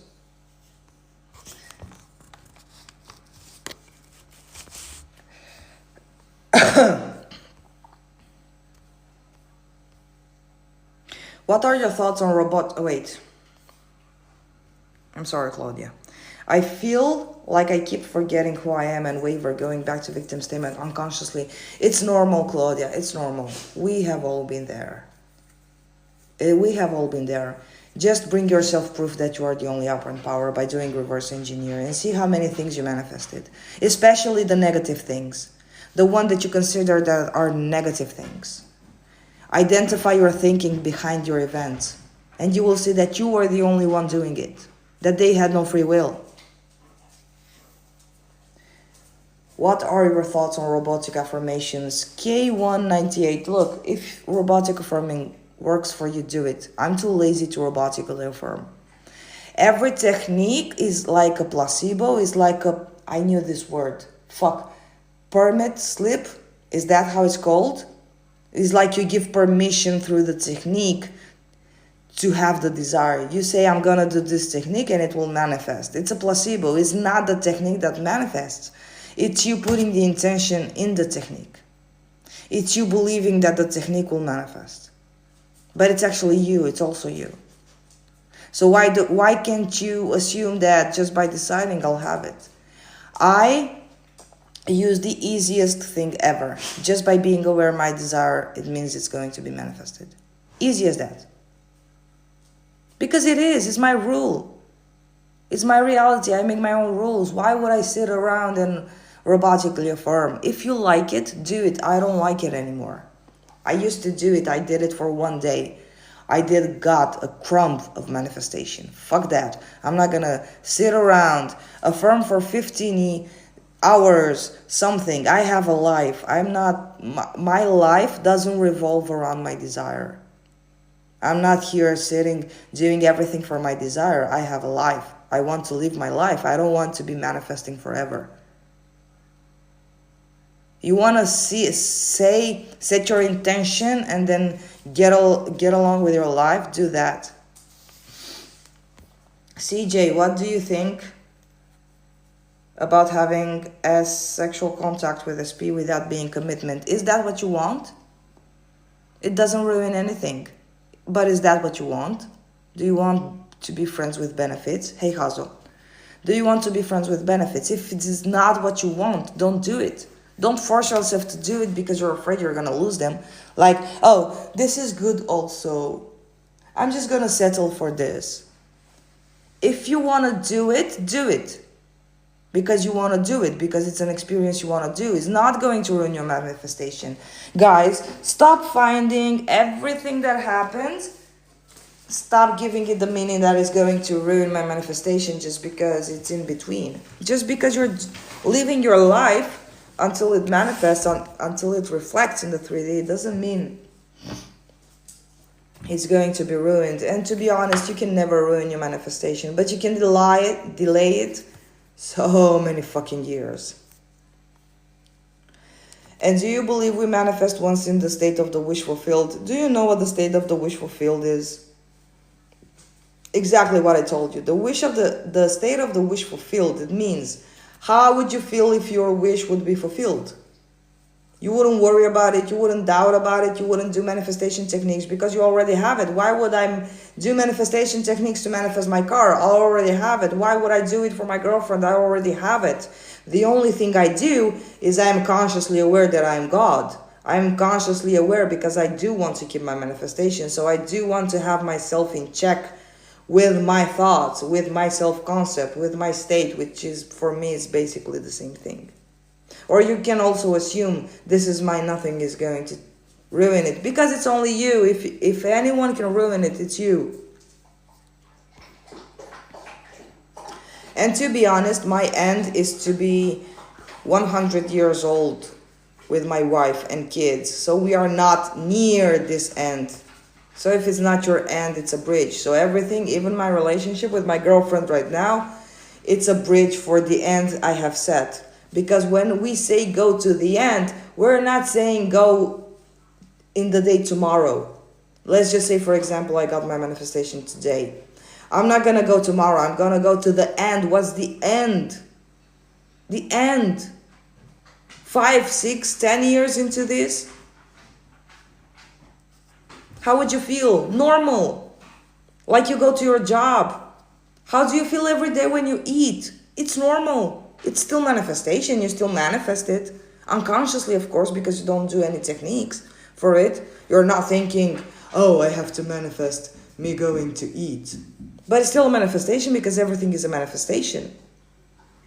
What are your thoughts on robot... Oh, wait. I'm sorry, Claudia. I feel like I keep forgetting who I am and waver, going back to victim statement unconsciously. It's normal, Claudia. It's normal. We have all been there. We have all been there. Just bring yourself proof that you are the only operant power by doing reverse engineering and see how many things you manifested. Especially the negative things. The one that you consider that are negative things. Identify your thinking behind your events, and you will see that you were the only one doing it, that they had no free will. What are your thoughts on robotic affirmations? K198, look, if robotic affirming works for you, do it. I'm too lazy to robotically affirm. Every technique is like a placebo, is like a, I knew this word, permit slip, is that how it's called? It's like you give permission through the technique to have the desire. You say, I'm gonna do this technique and it will manifest. It's a placebo. It's not the technique that manifests. It's you putting the intention in the technique. It's you believing that the technique will manifest. But it's actually you. It's also you. So why can't you assume that just by deciding I'll have it? I use the easiest thing ever. Just by being aware of my desire, it means it's going to be manifested. Easy as that. Because it is. It's my rule. It's my reality. I make my own rules. Why would I sit around and robotically affirm? If you like it, do it. I don't like it anymore. I used to do it. I did it for one day. I got a crumb of manifestation. Fuck that. I'm not gonna sit around, affirm for 15 hours, something. I have a life. My life doesn't revolve around my desire. I'm not here sitting, doing everything for my desire. I have a life. I want to live my life. I don't want to be manifesting forever. You want to set your intention and then get along with your life? Do that. CJ, what do you think? about having sexual contact with SP without being commitment. Is that what you want? It doesn't ruin anything. But is that what you want? Do you want to be friends with benefits? Hey, Hazel. Do you want to be friends with benefits? If it is not what you want, don't do it. Don't force yourself to do it because you're afraid you're going to lose them. Like, oh, this is good also. I'm just going to settle for this. If you want to do it, do it. Because you want to do it, because it's an experience you want to do. It's not going to ruin your manifestation. Guys, stop finding everything that happens. Stop giving it the meaning that it's going to ruin my manifestation just because it's in between. Just because you're living your life until it manifests, until it reflects in the 3D, it doesn't mean it's going to be ruined. And to be honest, you can never ruin your manifestation, but you can delay it so many fucking years. And do you believe we manifest once in the state of the wish fulfilled? Do you know what the state of the wish fulfilled is? Exactly what I told you. The wish of the state of the wish fulfilled, it means, how would you feel if your wish would be fulfilled? You wouldn't worry about it. You wouldn't doubt about it. You wouldn't do manifestation techniques because you already have it. Why would I do manifestation techniques to manifest my car? I already have it. Why would I do it for my girlfriend? I already have it. The only thing I do is I am consciously aware that I am God. I am consciously aware because I do want to keep my manifestation. So I do want to have myself in check with my thoughts, with my self-concept, with my state, which is, for me, is basically the same thing. Or you can also assume this is my nothing is going to ruin it. Because it's only you. If anyone can ruin it, it's you. And to be honest, my end is to be 100 years old with my wife and kids. So we are not near this end. So if it's not your end, it's a bridge. So everything, even my relationship with my girlfriend right now, it's a bridge for the end I have set. Because when we say go to the end, we're not saying go in the day tomorrow. Let's just say, for example, I got my manifestation today. I'm not going to go tomorrow. I'm going to go to the end. What's the end? The end. 5, 6, 10 years into this? How would you feel? Normal. Like you go to your job. How do you feel every day when you eat? It's normal. It's still manifestation. You still manifest it. Unconsciously, of course, because you don't do any techniques for it. You're not thinking, oh, I have to manifest me going to eat. But it's still a manifestation because everything is a manifestation.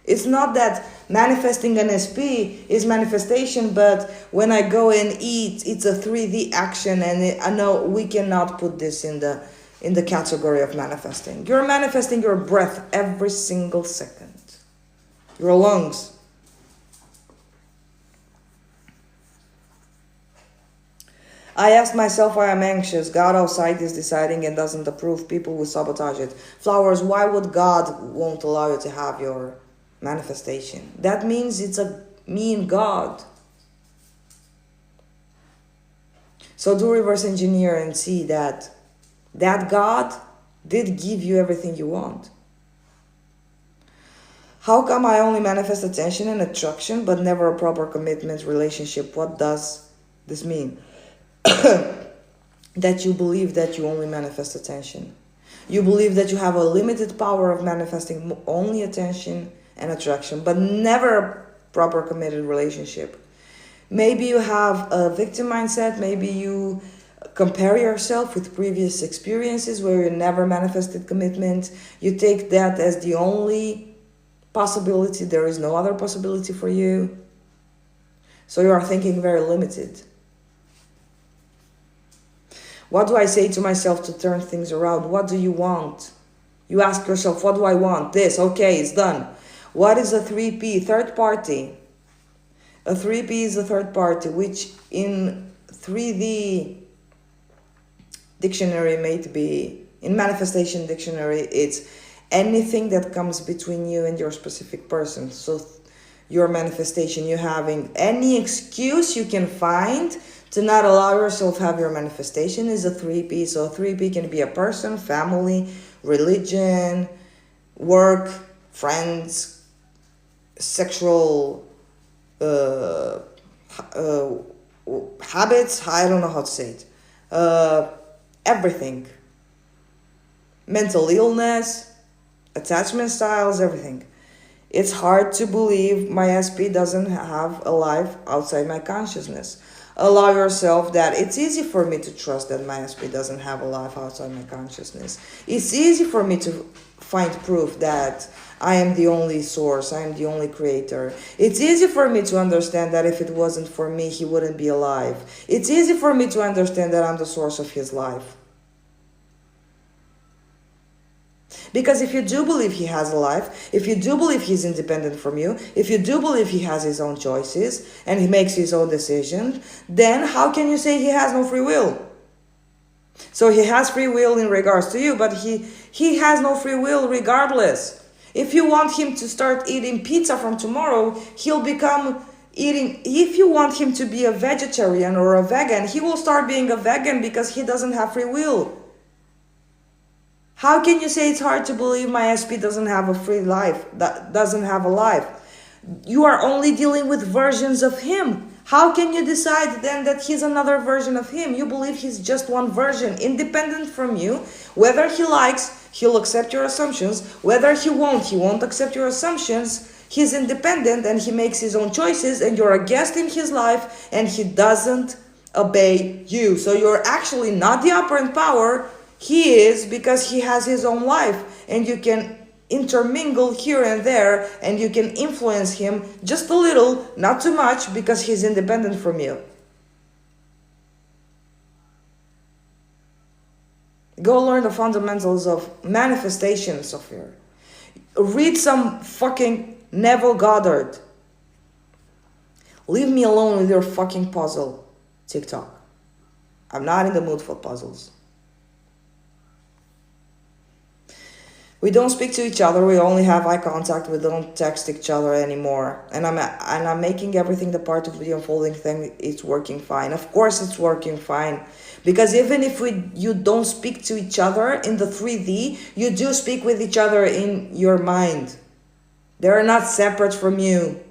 It's not that manifesting an SP is manifestation, but when I go and eat, it's a 3D action, and I know we cannot put this in the category of manifesting. You're manifesting your breath every single second. Your lungs. I asked myself why I'm anxious. God outside is deciding and doesn't approve. People will sabotage it. Flowers, why would God won't allow you to have your manifestation? That means it's a mean God. So do reverse engineer and see that God did give you everything you want. How come I only manifest attention and attraction but never a proper commitment relationship? What does this mean? That you believe that you only manifest attention. You believe that you have a limited power of manifesting only attention and attraction, but never a proper committed relationship. Maybe you have a victim mindset. Maybe you compare yourself with previous experiences where you never manifested commitment. You take that as the only possibility. There is no other possibility for you. So you are thinking very limited. What do I say to myself to turn things around? What do you want? You ask yourself, what do I want? This, okay, it's done. What is a 3P? Third party. A 3P is a third party, which in 3D dictionary may be, in manifestation dictionary, it's anything that comes between you and your specific person. So your manifestation, you having any excuse you can find to not allow yourself have your manifestation is a 3P. So a 3P can be a person, family, religion, work, friends, sexual uh, uh, habits. I don't know how to say it. Everything. Mental illness, attachment styles, everything. It's hard to believe my SP doesn't have a life outside my consciousness. Allow yourself that it's easy for me to trust that my SP doesn't have a life outside my consciousness. It's easy for me to find proof that I am the only source, I am the only creator. It's easy for me to understand that if it wasn't for me, he wouldn't be alive. It's easy for me to understand that I'm the source of his life. Because if you do believe he has a life, if you do believe he's independent from you, if you do believe he has his own choices and he makes his own decisions, then how can you say he has no free will? So he has free will in regards to you, but he has no free will regardless. If you want him to start eating pizza from tomorrow, he'll become eating. If you want him to be a vegetarian or a vegan, he will start being a vegan because he doesn't have free will. How can you say it's hard to believe my SP doesn't have a free life, that doesn't have a life? You are only dealing with versions of him. How can you decide then that he's another version of him? You believe he's just one version, independent from you. Whether he likes, he'll accept your assumptions. Whether he won't accept your assumptions. He's independent and he makes his own choices and you're a guest in his life and he doesn't obey you. So you're actually not the operant power. He is, because he has his own life and you can intermingle here and there and you can influence him just a little, not too much, because he's independent from you. Go learn the fundamentals of manifestation, Sophia. Read some fucking Neville Goddard. Leave me alone with your fucking puzzle, TikTok. I'm not in the mood for puzzles. We don't speak to each other. We only have eye contact. We don't text each other anymore. And I'm making everything the part of the unfolding thing. It's working fine. Of course, it's working fine, because even if you don't speak to each other in the 3D, you do speak with each other in your mind. They're not separate from you.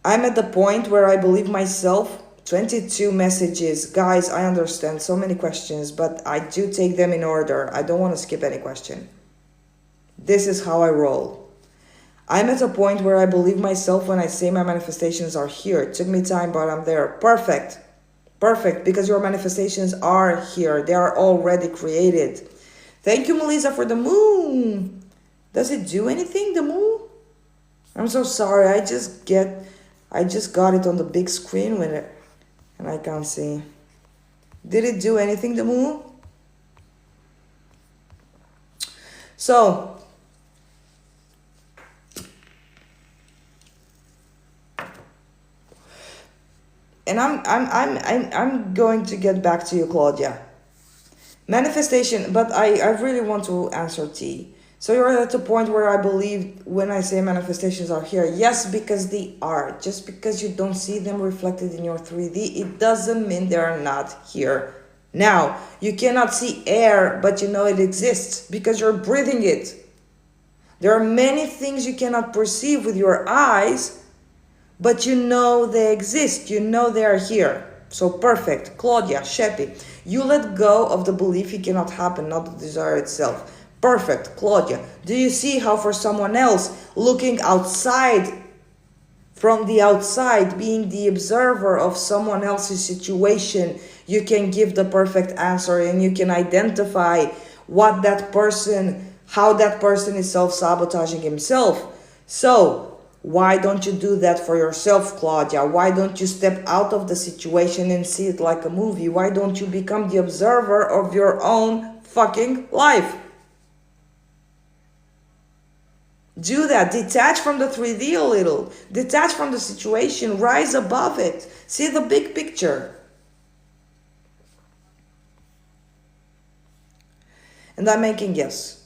I'm at the point where I believe myself. 22 messages. Guys, I understand so many questions, but I do take them in order. I don't want to skip any question. This is how I roll. I'm at a point where I believe myself when I say my manifestations are here. It took me time, but I'm there. Perfect. Perfect, because your manifestations are here. They are already created. Thank you, Melissa, for the moon. Does it do anything, the moon? I'm so sorry. I just got it on the big screen and I can't see. Did it do anything, the moon? So, and I'm going to get back to you, Claudia. Manifestation, but I really want to answer T. So you're at the point where I believe when I say manifestations are here. Yes, because they are. Just because you don't see them reflected in your 3D, it doesn't mean they are not here. Now, you cannot see air, but you know it exists because you're breathing it. There are many things you cannot perceive with your eyes, but you know they exist. You know they are here. So perfect. Claudia, Shepi, you let go of the belief it cannot happen, not the desire itself. Perfect, Claudia. Do you see how for someone else looking outside, from the outside, being the observer of someone else's situation, you can give the perfect answer and you can identify what that person, how that person is self-sabotaging himself. So why don't you do that for yourself, Claudia? Why don't you step out of the situation and see it like a movie? Why don't you become the observer of your own fucking life? Do that. Detach from the 3D a little. Detach from the situation. Rise above it. See the big picture. And I'm making yes.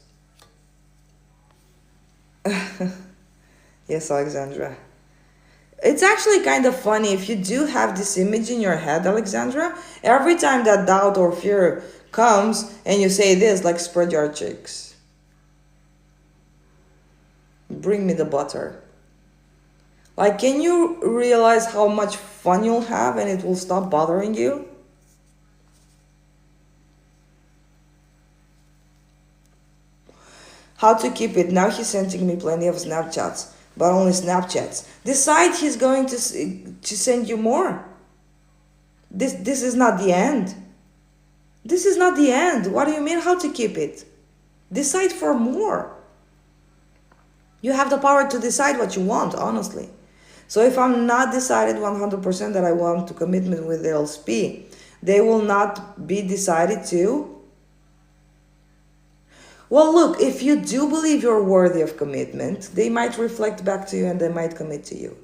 Yes, Alexandra. It's actually kind of funny if you do have this image in your head, Alexandra. Every time that doubt or fear comes and you say this, like spread your cheeks. Bring me the butter. Like, can you realize how much fun you'll have and it will stop bothering you? How to keep it? Now he's sending me plenty of Snapchats, but only Snapchats. Decide he's going to send you more. This is not the end. This is not the end. What do you mean how to keep it? Decide for more. You have the power to decide what you want, honestly. So if I'm not decided 100% that I want to commitment with the LSP, they will not be decided to. Well, look, if you do believe you're worthy of commitment, they might reflect back to you and they might commit to you.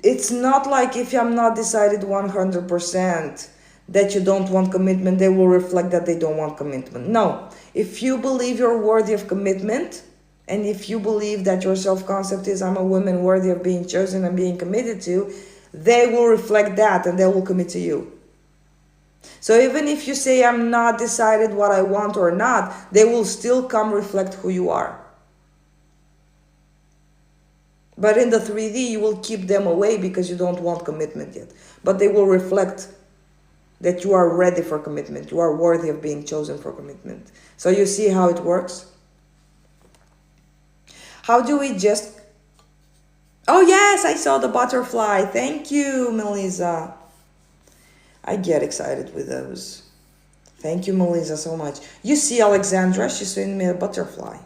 It's not like if I'm not decided 100% that you don't want commitment, they will reflect that they don't want commitment. No, if you believe you're worthy of commitment, and if you believe that your self-concept is I'm a woman worthy of being chosen and being committed to, they will reflect that and they will commit to you. So even if you say I'm not decided what I want or not, they will still come reflect who you are. But in the 3D, you will keep them away because you don't want commitment yet. But they will reflect that you are ready for commitment. You are worthy of being chosen for commitment. So you see how it works? How do we just... Oh yes, I saw the butterfly. Thank you, Melissa. I get excited with those. Thank you, Melissa, so much. You see Alexandra, she sent me a butterfly.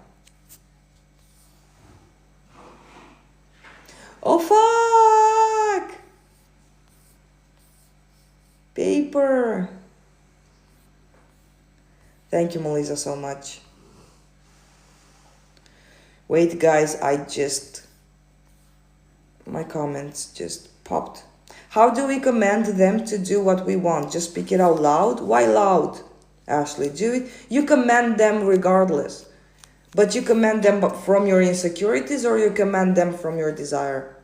Oh, fuck! Paper. Thank you, Melissa, so much. Wait, guys, my comments just popped. How do we command them to do what we want? Just speak it out loud? Why loud, Ashley? Do it. You command them regardless. But you command them from your insecurities or you command them from your desire?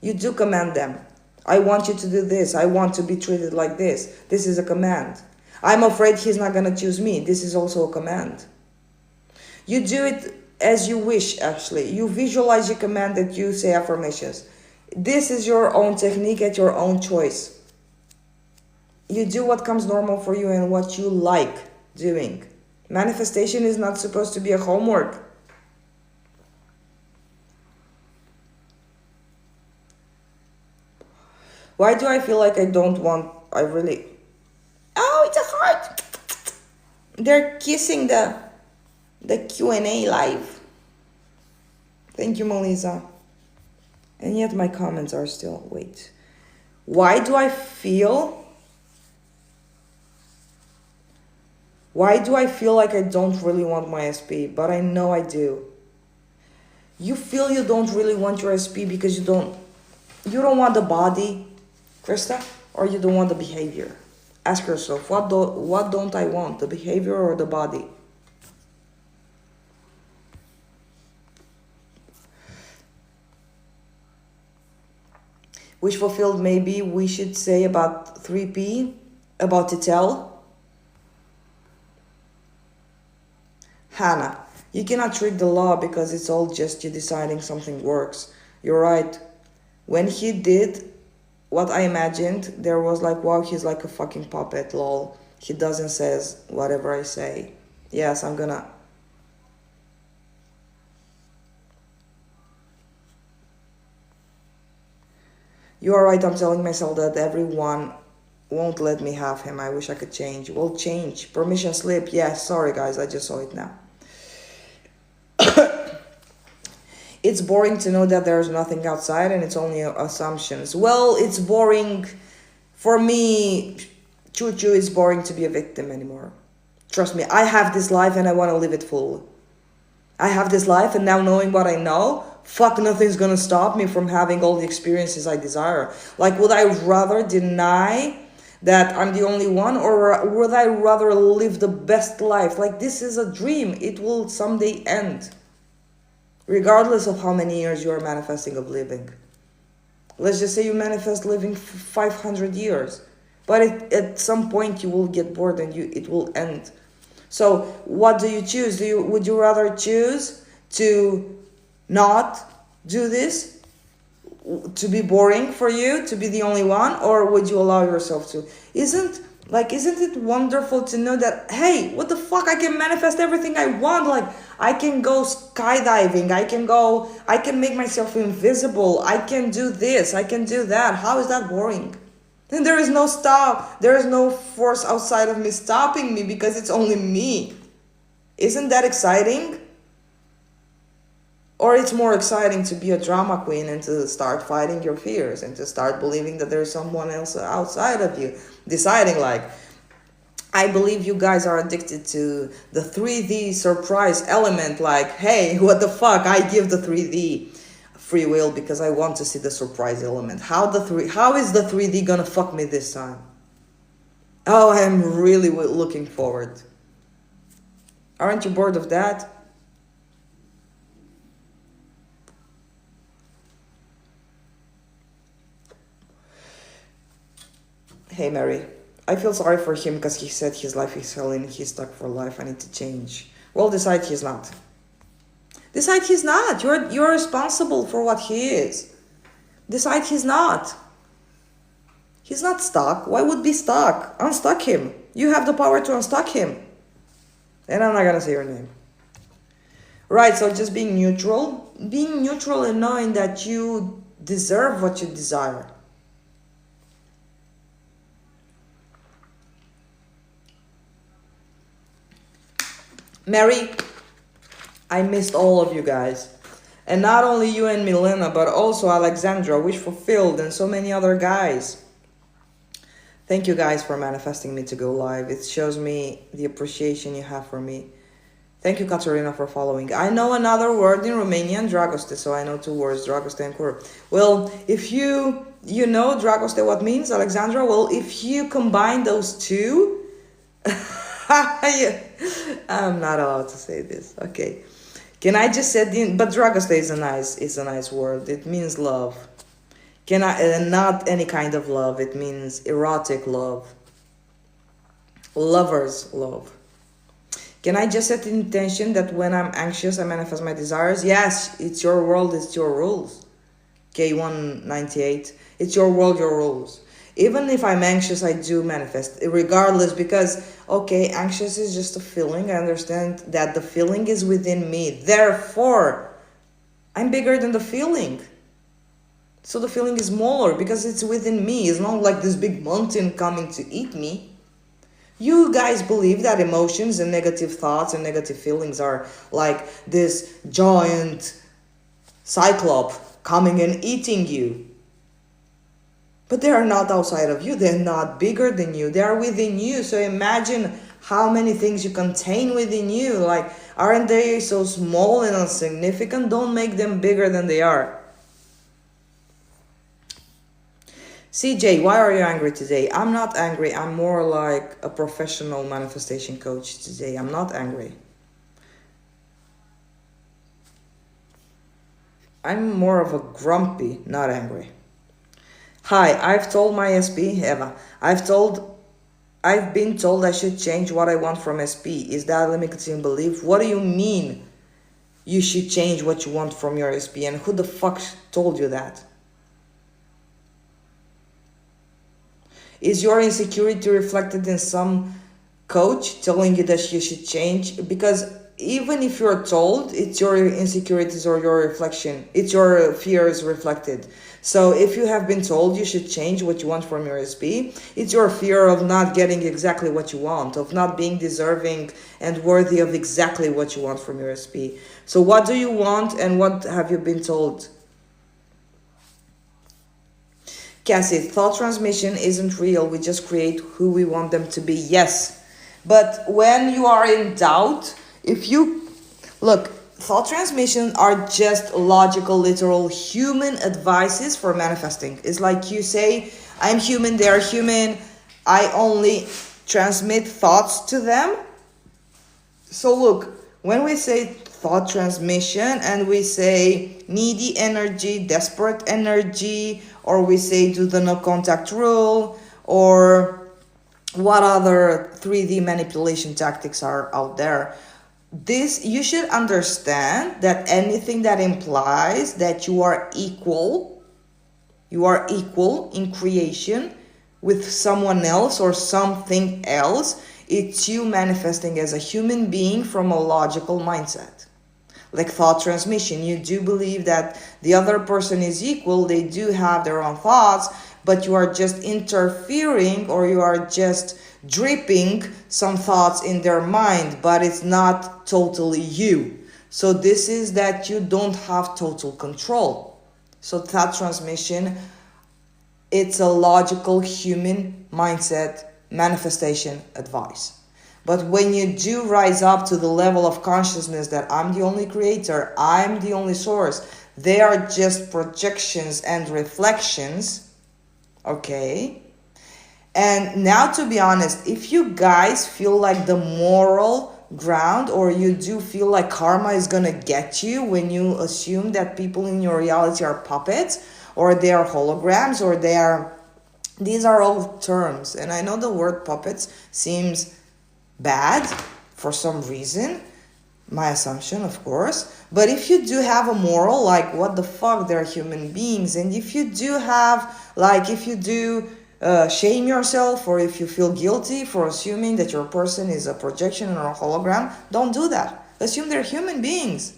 You do command them. I want you to do this. I want to be treated like this. This is a command. I'm afraid he's not going to choose me. This is also a command. You do it as you wish, actually. You visualize your command that you say affirmations. This is your own technique at your own choice. You do what comes normal for you and what you like doing. Manifestation is not supposed to be a homework. Why do I feel like I don't want... Oh, it's a heart! They're kissing the Q&A live. Thank you, Melissa. And yet my comments are still... Wait. Why do I feel like I don't really want my SP? But I know I do. You feel you don't really want your SP because you don't want the body, Krista, or you don't want the behavior? Ask yourself, what don't I want, the behavior or the body? Wish fulfilled, maybe we should say about 3P, about to tell. Hannah, you cannot trick the law because it's all just you deciding something works. You're right. When he did what I imagined, there was like, wow, he's like a fucking puppet, lol. He doesn't says whatever I say. Yes, I'm gonna... You are right, I'm telling myself that everyone won't let me have him. I wish I could change. Well, change. Permission slip. Yeah, sorry guys, I just saw it now. It's boring to know that there's nothing outside and it's only assumptions. Well, it's boring. For me, Choo-choo, it's boring to be a victim anymore. Trust me, I have this life and I want to live it full. I have this life and now knowing what I know, fuck, nothing's gonna stop me from having all the experiences I desire. Like, would I rather deny that I'm the only one, or would I rather live the best life? Like, this is a dream. It will someday end. Regardless of how many years you are manifesting of living. Let's just say you manifest living 500 years. But at some point you will get bored and it will end. So what do you choose? Would you rather choose to not do this, to be boring for you, to be the only one, or would you allow yourself to? Isn't it wonderful to know that, hey, what the fuck, I can manifest everything I want. Like, I can go skydiving, I can make myself invisible, I can do this, I can do that. How is that boring? And there is no force outside of me stopping me, because it's only me. Isn't that exciting? Or it's more exciting to be a drama queen and to start fighting your fears and to start believing that there's someone else outside of you deciding, like, I believe you guys are addicted to the 3D surprise element. Like, hey, what the fuck? I give the 3D free will because I want to see the surprise element. How is the 3D gonna fuck me this time? Oh, I'm really looking forward. Aren't you bored of that? Hey, Mary. I feel sorry for him because he said his life is hell and he's stuck for life. I need to change. Well, decide he's not. Decide he's not. You're responsible for what he is. Decide he's not. He's not stuck. Why would be stuck? Unstuck him. You have the power to unstuck him. And I'm not gonna say your name. Right, so just being neutral. Being neutral and knowing that you deserve what you desire. Mary, I missed all of you guys. And not only you and Milena, but also Alexandra, Wish Fulfilled, and so many other guys. Thank you guys for manifesting me to go live. It shows me the appreciation you have for me. Thank you, Katerina, for following. I know another word in Romanian, dragoste, so I know 2 words, dragoste and cur. Well, if you know dragoste what means, Alexandra, well, if you combine those 2... I'm not allowed to say this. Okay. Can I just say but dragoste is a nice word. It means love. Not any kind of love. It means erotic love. Lover's love. Can I just set the intention that when I'm anxious, I manifest my desires? Yes, it's your world, it's your rules. K198. It's your world, your rules. Even if I'm anxious, I do manifest, regardless, because, okay, anxious is just a feeling. I understand that the feeling is within me. Therefore, I'm bigger than the feeling. So the feeling is smaller because it's within me. It's not like this big mountain coming to eat me. You guys believe that emotions and negative thoughts and negative feelings are like this giant cyclops coming and eating you. But they are not outside of you. They're not bigger than you. They are within you. So imagine how many things you contain within you. Like, aren't they so small and insignificant? Don't make them bigger than they are. CJ, why are you angry today? I'm not angry. I'm more like a professional manifestation coach today. I'm not angry. I'm more of a grumpy, not angry. Hi, I've told my SP, Eva, I've been told I should change what I want from SP. Is that limiting belief? What do you mean you should change what you want from your SP? And who the fuck told you that? Is your insecurity reflected in some coach telling you that you should change? Because even if you're told, it's your insecurities or your reflection. It's your fears reflected. So if you have been told you should change what you want from your SP, it's your fear of not getting exactly what you want, of not being deserving and worthy of exactly what you want from your SP. So what do you want and what have you been told? Cassie, thought transmission isn't real. We just create who we want them to be. Yes. But when you are in doubt, look, thought transmission are just logical, literal human advices for manifesting. It's like you say, I'm human, they are human. I only transmit thoughts to them. So look, when we say thought transmission and we say needy energy, desperate energy, or we say do the no contact rule, or what other 3D manipulation tactics are out there, this, you should understand that anything that implies that you are equal in creation with someone else or something else, it's you manifesting as a human being from a logical mindset. Like thought transmission, you do believe that the other person is equal, they do have their own thoughts, but you are just interfering, or you are just dripping some thoughts in their mind, but it's not totally you. So this is that you don't have total control. So thought transmission, it's a logical human mindset manifestation advice. But when you do rise up to the level of consciousness that I'm the only creator, I'm the only source, they are just projections and reflections, okay? And now, to be honest, if you guys feel like the moral ground, or you do feel like karma is gonna get you when you assume that people in your reality are puppets, or they are holograms, or these are all terms. And I know the word puppets seems bad for some reason, my assumption, of course, but if you do have a moral, like what the fuck, they're human beings, and if you do have, like, if you do shame yourself, or if you feel guilty for assuming that your person is a projection or a hologram, don't do that. Assume they're human beings.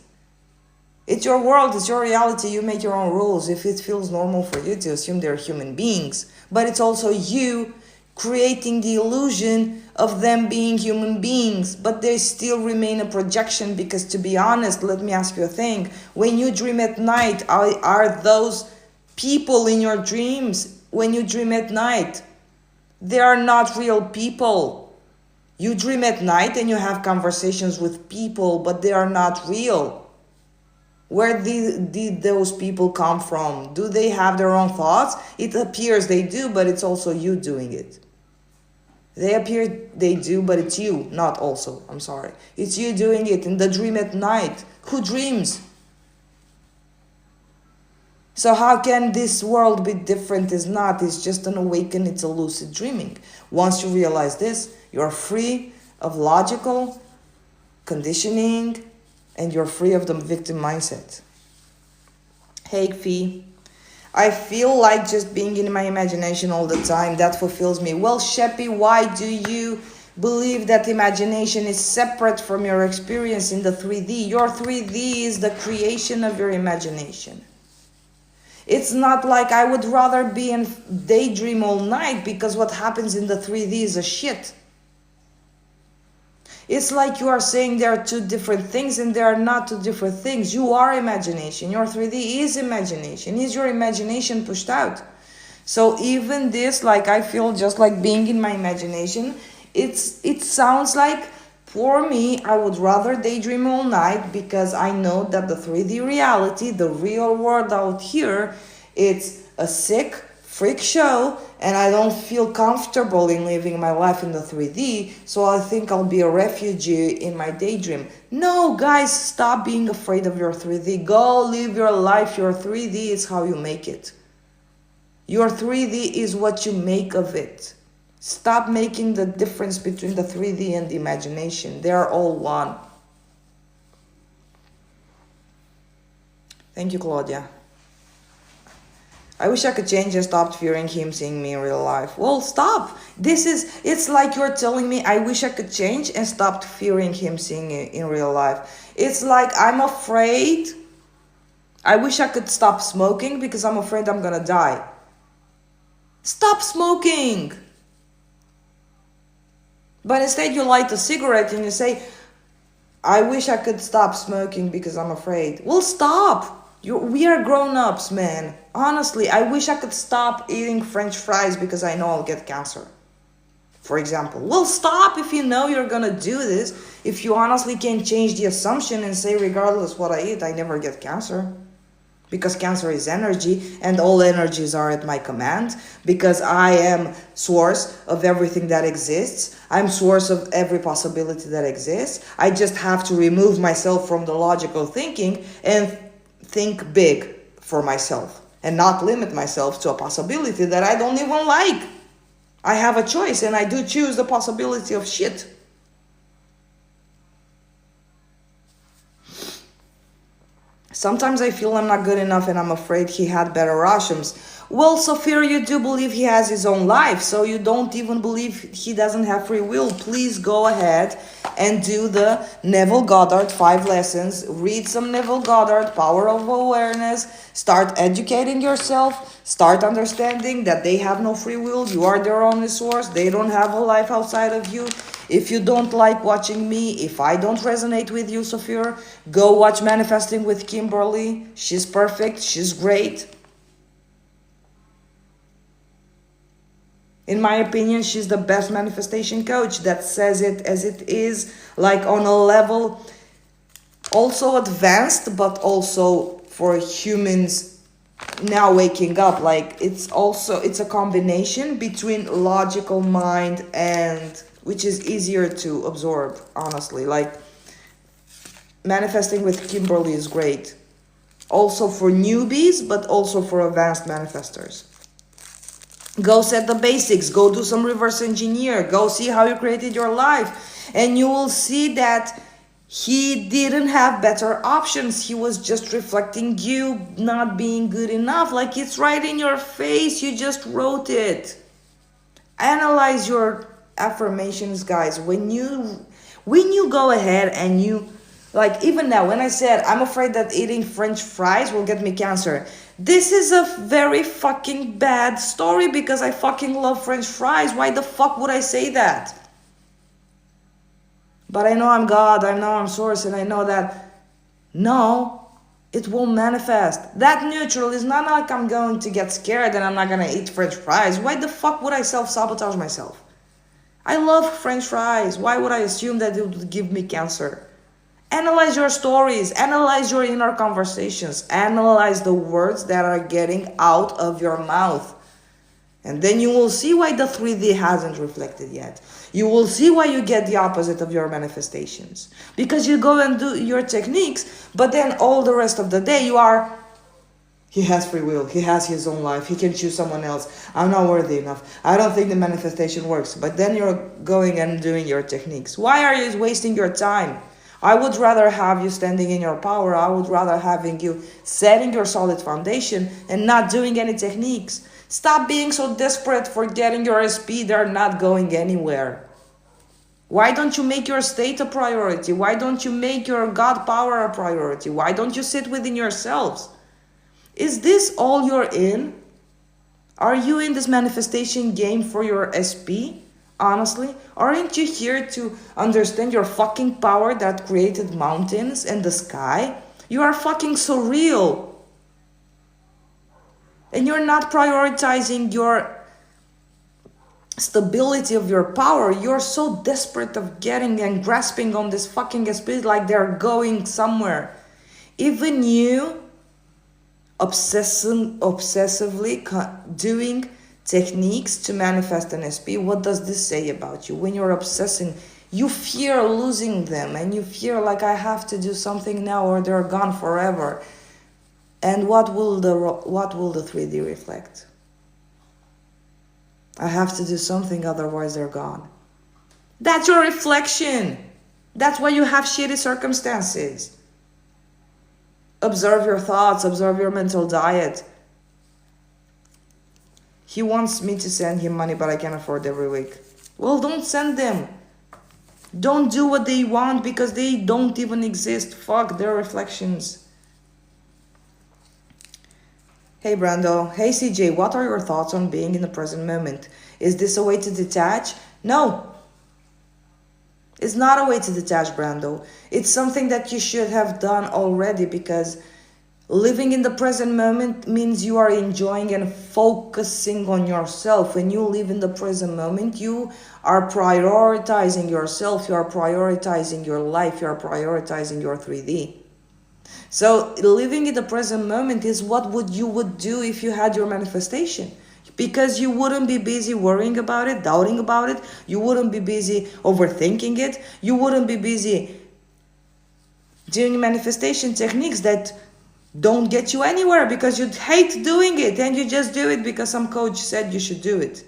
It's your world, it's your reality, you make your own rules. If it feels normal for you to assume they're human beings, but it's also you creating the illusion of them being human beings, but they still remain a projection. Because, to be honest, let me ask you a thing. When you dream at night, are those people in your dreams, when you dream at night, they are not real people. You dream at night and you have conversations with people, but they are not real. Where did those people come from? Do they have their own thoughts? It appears they do, but it's also you doing it. They do, but it's you, not also. I'm sorry. It's you doing it in the dream at night. Who dreams? So how can this world be different? It's not. It's just an awaken. It's a lucid dreaming. Once you realize this, you're free of logical conditioning, and you're free of the victim mindset. Hey, Fee. I feel like just being in my imagination all the time, that fulfills me. Well, Sheppy, why do you believe that imagination is separate from your experience in the 3D? Your 3D is the creation of your imagination. It's not like I would rather be in daydream all night, because what happens in the 3D is a shit. It's like you are saying there are two different things, and they are not two different things. You are imagination. Your 3D is imagination. Is your imagination pushed out? So even this, like, I feel just like being in my imagination. It sounds like, for me, I would rather daydream all night, because I know that the 3D reality, the real world out here, it's a sick freak show, and I don't feel comfortable in living my life in the 3D, so I think I'll be a refugee in my daydream. No, guys, stop being afraid of your 3D. Go live your life. Your 3D is how you make it. Your 3D is what you make of it. Stop making the difference between the 3D and the imagination. They are all one. Thank you, Claudia. I wish I could change and stopped fearing him seeing me in real life. Well, stop. It's like you're telling me I wish I could change and stopped fearing him seeing me in real life. It's like I'm afraid. I wish I could stop smoking because I'm afraid I'm gonna die. Stop smoking. But instead you light a cigarette and you say, I wish I could stop smoking because I'm afraid. Well, stop. We are grown-ups, man. Honestly, I wish I could stop eating French fries because I know I'll get cancer, for example. Well, stop if you know you're gonna do this. If you honestly can change the assumption and say, regardless what I eat, I never get cancer. Because cancer is energy, and all energies are at my command. Because I am source of everything that exists. I'm source of every possibility that exists. I just have to remove myself from the logical thinking and think big for myself. And not limit myself to a possibility that I don't even like. I have a choice, and I do choose the possibility of shit. Sometimes I feel I'm not good enough and I'm afraid he had better options. Well, Sophia, you do believe he has his own life, so you don't even believe he doesn't have free will. Please go ahead and do the Neville Goddard 5 lessons. Read some Neville Goddard, Power of Awareness. Start educating yourself. Start understanding that they have no free will. You are their only source. They don't have a life outside of you. If you don't like watching me, if I don't resonate with you, Sophia, go watch Manifesting with Kimberly. She's perfect. She's great. In my opinion, she's the best manifestation coach that says it as it is, like on a level also advanced, but also for humans now waking up. Like it's a combination between logical mind and which is easier to absorb, honestly. Like Manifesting with Kimberly is great. Also for newbies, but also for advanced manifestors. Go set the basics. Go do some reverse engineer. Go see how you created your life. And you will see that he didn't have better options. He was just reflecting you not being good enough. Like it's right in your face. You just wrote it. Analyze your affirmations, guys. When you go ahead and you, like even now when I said I'm afraid that eating French fries will get me cancer, this is a very fucking bad story because I fucking love French fries. Why the fuck would I say that? But I know I'm God, I know I'm source, and I know that no, it will manifest. That neutral is not like I'm going to get scared and I'm not gonna eat French fries. Why the fuck would I self-sabotage myself? I love French fries. Why would I assume that it would give me cancer? Analyze your stories, analyze your inner conversations, analyze the words that are getting out of your mouth. And then you will see why the 3D hasn't reflected yet. You will see why you get the opposite of your manifestations. Because you go and do your techniques, but then all the rest of the day you are, he has free will, he has his own life, he can choose someone else, I'm not worthy enough, I don't think the manifestation works. But then you're going and doing your techniques. Why are you wasting your time? I would rather have you standing in your power. I would rather having you setting your solid foundation and not doing any techniques. Stop being so desperate for getting your SP. They're not going anywhere. Why don't you make your state a priority? Why don't you make your God power a priority? Why don't you sit within yourselves? Is this all you're in? Are you in this manifestation game for your SP? Honestly, aren't you here to understand your fucking power that created mountains and the sky? You are fucking surreal. And you're not prioritizing your stability of your power. You're so desperate of getting and grasping on this fucking spirit like they're going somewhere. Even you obsessively doing techniques to manifest an SP, what does this say about you? When you're obsessing, you fear losing them and you fear like I have to do something now or they're gone forever. And what will the 3D reflect? I have to do something, otherwise they're gone. That's your reflection. That's why you have shitty circumstances. Observe your thoughts, observe your mental diet. He wants me to send him money, but I can't afford every week. Well, don't send them. Don't do what they want because they don't even exist. Fuck their reflections. Hey Brando. Hey CJ, what are your thoughts on being in the present moment? Is this a way to detach? No. It's not a way to detach, Brando. It's something that you should have done already because living in the present moment means you are enjoying and focusing on yourself. When you live in the present moment, you are prioritizing yourself, you are prioritizing your life, you are prioritizing your 3D. So living in the present moment is what you would do if you had your manifestation. Because you wouldn't be busy worrying about it, doubting about it. You wouldn't be busy overthinking it. You wouldn't be busy doing manifestation techniques that don't get you anywhere because you'd hate doing it and you just do it because some coach said you should do it.